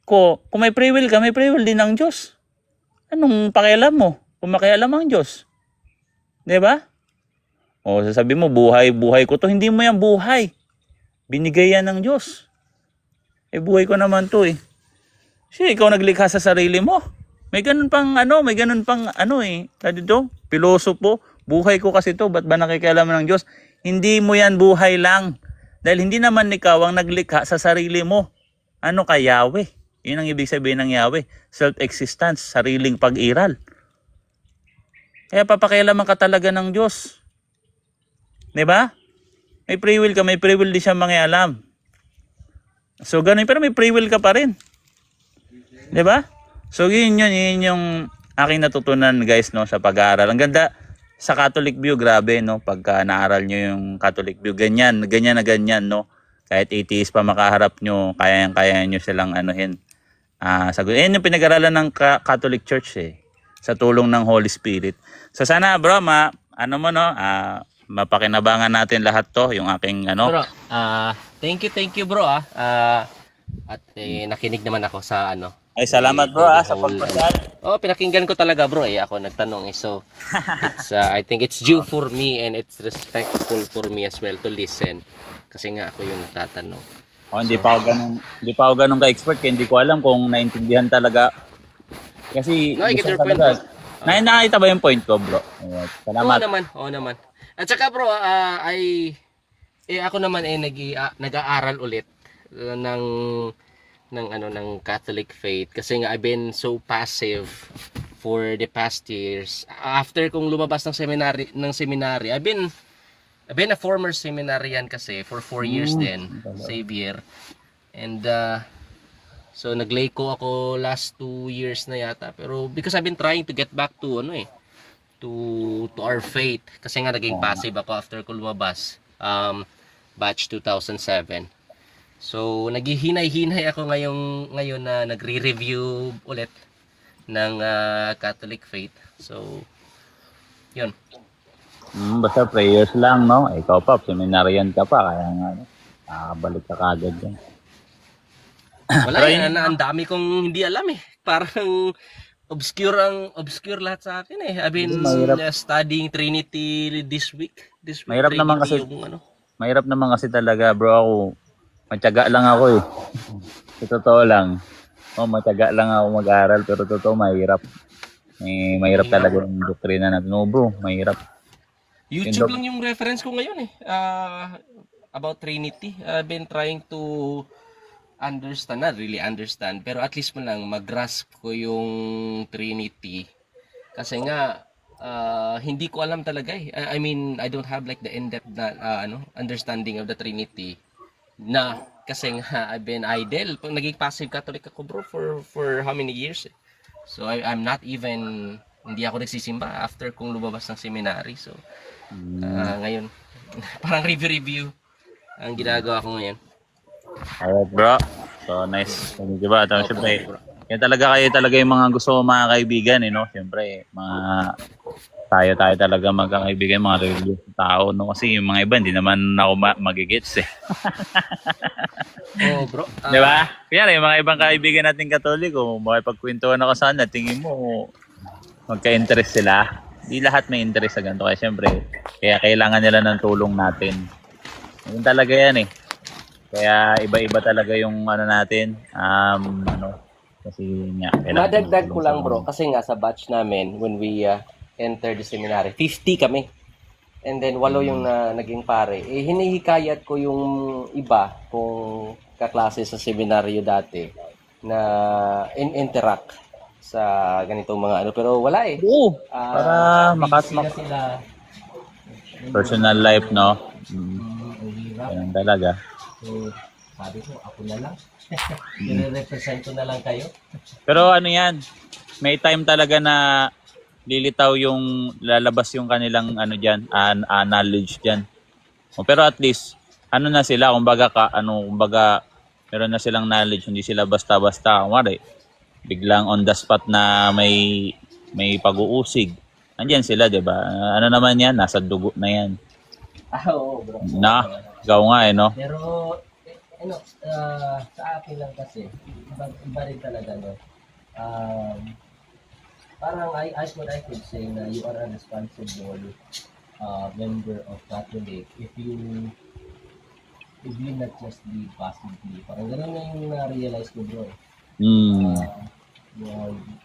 Kung may free will ka, may free will din ang Diyos. Anong pakialam mo? Kung makialam ang Diyos. 'Di ba? Sasabi mo, buhay ko to. Hindi mo yan buhay. Binigay yan ng Diyos. Buhay ko naman to Siya, ikaw naglikha sa sarili mo. May ganun pang pilosopo. Buhay ko kasi to. Ba't ba nakikialaman ng Diyos? Hindi mo yan buhay lang. Dahil hindi naman ikaw ang naglikha sa sarili mo. Ano ka, Yahweh? Yun ang ibig sabihin ng Yahweh. Self-existence, sariling pag-iral. Kaya papakialaman ka talaga ng Diyos. 'Di ba? May free will ka, may free will din siya mangialam. So ganun, pero may free will ka pa rin. 'Di ba? So yun yung aking natutunan, guys, no, sa pag-aaral. Ang ganda sa Catholic view, grabe, no, pagka naaral nyo yung Catholic view, ganyan, no. Kahit atheist pa makaharap nyo, kaya nyo silang sagot. Yung pinag-aralan ng Catholic Church sa tulong ng Holy Spirit. So sana, bro, mapakinabangan natin lahat to, yung aking Bro, thank you bro at nakinig naman ako sa Ay, salamat bro sa pagpasal. Pinakinggan ko talaga bro ako nagtanong so it's I think it's due for me and it's respectful for me as well to listen kasi nga ako yung natatanong. Hindi pa ako ganun ka-expert kaya hindi ko alam kung naintindihan talaga. Kasi I get your point. Nakita ba yung point ko, bro? Salamat. Oo naman. At saka bro, ako naman nag-aaral ulit ng Catholic faith kasi nga I've been so passive for the past years. After kong lumabas ng seminary, I've been a former seminarian kasi for 4 years din, Xavier. And so naglayko ako last 2 years na yata, pero because I've been trying to get back to to our faith kasi nga naging passive ako after ko lumabas, batch 2007. So naghihinay-hinay ako ngayon na nagre-review ulit ng Catholic faith. So yun. Basta prayers lang, no? Ikaw pa, seminarian ka pa, kaya nga nakakabalik ka kagad yan. Wala ang dami kong hindi alam parang obscure lahat sa akin I've been studying Trinity this week. Mahirap Trinity naman kasi mahirap naman kasi talaga, bro. Ako matyaga lang ako sa totoo lang. Matyaga lang ako mag-aral pero totoo mahirap. Mahirap talaga yung doktrina natin. No, bro, mahirap. YouTube lang yung reference ko ngayon about Trinity. I've been trying to understand, not really understand, pero at least man lang mag-grasp ko yung Trinity. Kasi nga hindi ko alam talaga I mean, I don't have like the in-depth understanding of the Trinity. Kasi nga I've been idle. Naging passive Catholic ako, bro, for how many years? So I'm not even, hindi ako nagsisimba after kung lumabas ng seminary. So ngayon, parang review ang ginagawa ko ngayon. Alright, bro. So, nice. Diba? Tapos, syempre, yan talaga kayo talaga yung mga gusto ko mga kaibigan, no? Syempre, tayo talaga magkakaibigan, mga religious tao, no? Kasi yung mga iba, hindi naman ako magigits, eh. Oh, bro. Di ba? Kaya yung mga ibang kaibigan nating Katoliko, makipagkwentuhan ako sana, tingin mo, magka-interest sila. Di lahat may interest sa ganito. Kaya syempre, kaya kailangan nila ng tulong natin. Yun talaga yan, eh. Kaya iba-iba talaga yung ano natin. Kasi nga, kailangan Madagdag ko lang, bro, kasi nga sa batch namin, when we entered the seminary, 50 kami. And then, 8 yung naging pare. Eh, hinihikayat ko yung iba, kung kaklase sa seminaryo dati, na interact sa ganitong mga ano. Pero wala eh. Oo, para busy na sila. personal life, no? Ganun talaga. So, sabi ko, ako na lang. Nire-represent ko na lang kayo. Pero ano yan, may time talaga na lilitaw yung lalabas yung kanilang ano diyan, knowledge diyan. Pero at least ano na sila, kumbaga meron na silang knowledge, hindi sila basta-basta. Kumari, biglang on the spot na may pag-uusig. Andiyan sila, 'di ba? Ano naman 'yan, nasa dugo na 'yan. Oo, bro. Na, ikaw nga no. Pero, sa akin lang kasi, iba rin talaga, no? Parang as what I could say na you are a responsible member of Catholic if you not just be passively. Parang gano'n na yung na-realize ko, bro. You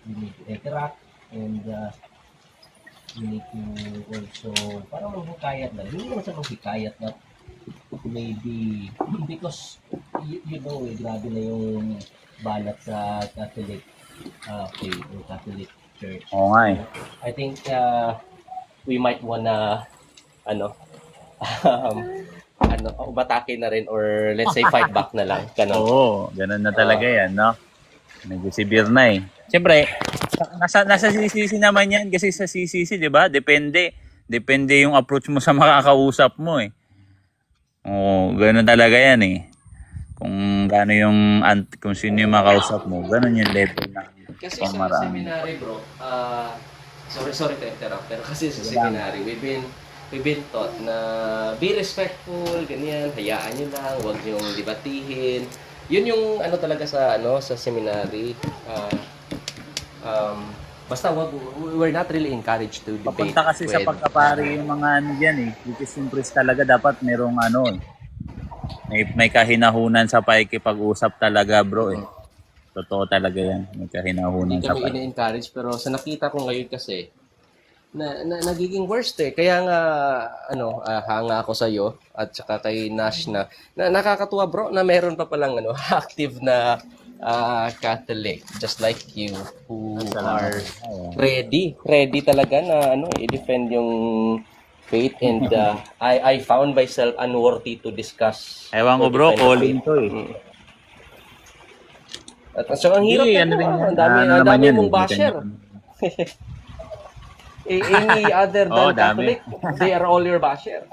need to interact and you need to also parang maghikayat na. Hindi naman sa maghikayat na maybe because you know, grabe na yung balat sa Catholic faith or Catholic Church. Oo nga eh. I think we might wanna umatake na rin or let's say fight back na lang. Ganun. Oo, ganun na talaga yan, no? Medyo severe na eh. Siyempre, nasa CCC naman yan kasi sa CCC, di ba? Depende yung approach mo sa makakausap mo eh. Oo, ganun talaga yan eh. Kung kung sino yung makausap mo, ganun yung level na Kasi sa seminary, bro, sorry to interrupt, pero kasi sa seminary, we've been taught na be respectful, ganyan, hayaan nyo lang, huwag nyo debatihin. Yun yung talaga sa seminary. Basta we're not really encouraged to debate. Papunta kasi sa pagkapari yung mga dyan eh. Which is yung priest talaga dapat merong may kahinahunan sa pakikipag-usap talaga, bro eh. Totoo talaga yan. May kahinahunan Hindi sa kami ini-encourage, pero sa nakita ko ngayon kasi, na nagiging worst eh. Kaya nga, hanga ako sa iyo at saka kay Nash na nakakatuwa, bro, na meron pa palang active na Catholic, just like you, who are ready talaga na i-defend yung faith, and I found myself unworthy to discuss. Ewan ko, bro, calling to eh. At so ang hirap ang dami mong basher. Any other than Catholic, they are all your basher.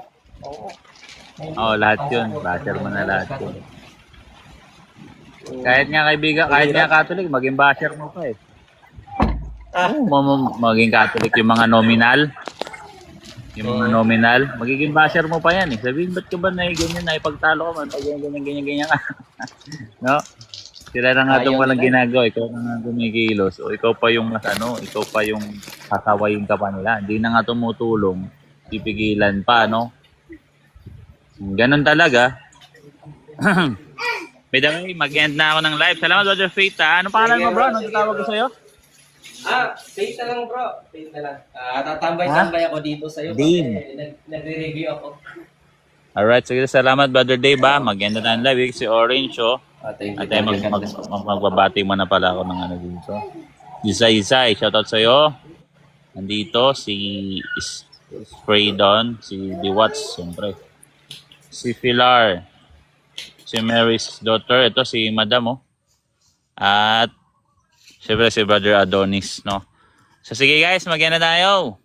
Oo, lahat yun. Basher mo na lahat yun. Kahit nga kaibigan, kahit nga Catholic, maging basher mo pa eh. Maging Catholic yung mga nominal. Yung mga nominal, magiging basher mo pa yan eh. Sabihin, ba't ka ba ganyan na ipagtalo ka man? Ganyan ka. No? Sila na nga itong walang ginagawa. Ikaw na nga gumigilos. O ikaw pa yung ikaw pa yung kasawayin ka pa nila. Hindi na nga tumutulong. Pipigilan pa, no? Ganun talaga. By the way, mag-end na ako ng live. Salamat, Brother Faith. Ano pangalan mo, bro? Anong tawag ko sa'yo? Faith na lang, bro. Faith na lang. Tatambay-tambay ako dito sa'yo. Dean. Nagre-review ako. Alright, sige, salamat, Brother Dave. Mag-end na tayo ng live. Si Orange, Thank you. At magbabati mo na pala ako ng dito. Isay, shoutout sa'yo. Nandito, si Spraydon, si Diwats, siyempre. Si Pilar, si Mary's daughter, ito si Madam, At Siyempre si Brother Adonis, no? So sige guys, magyan na tayo.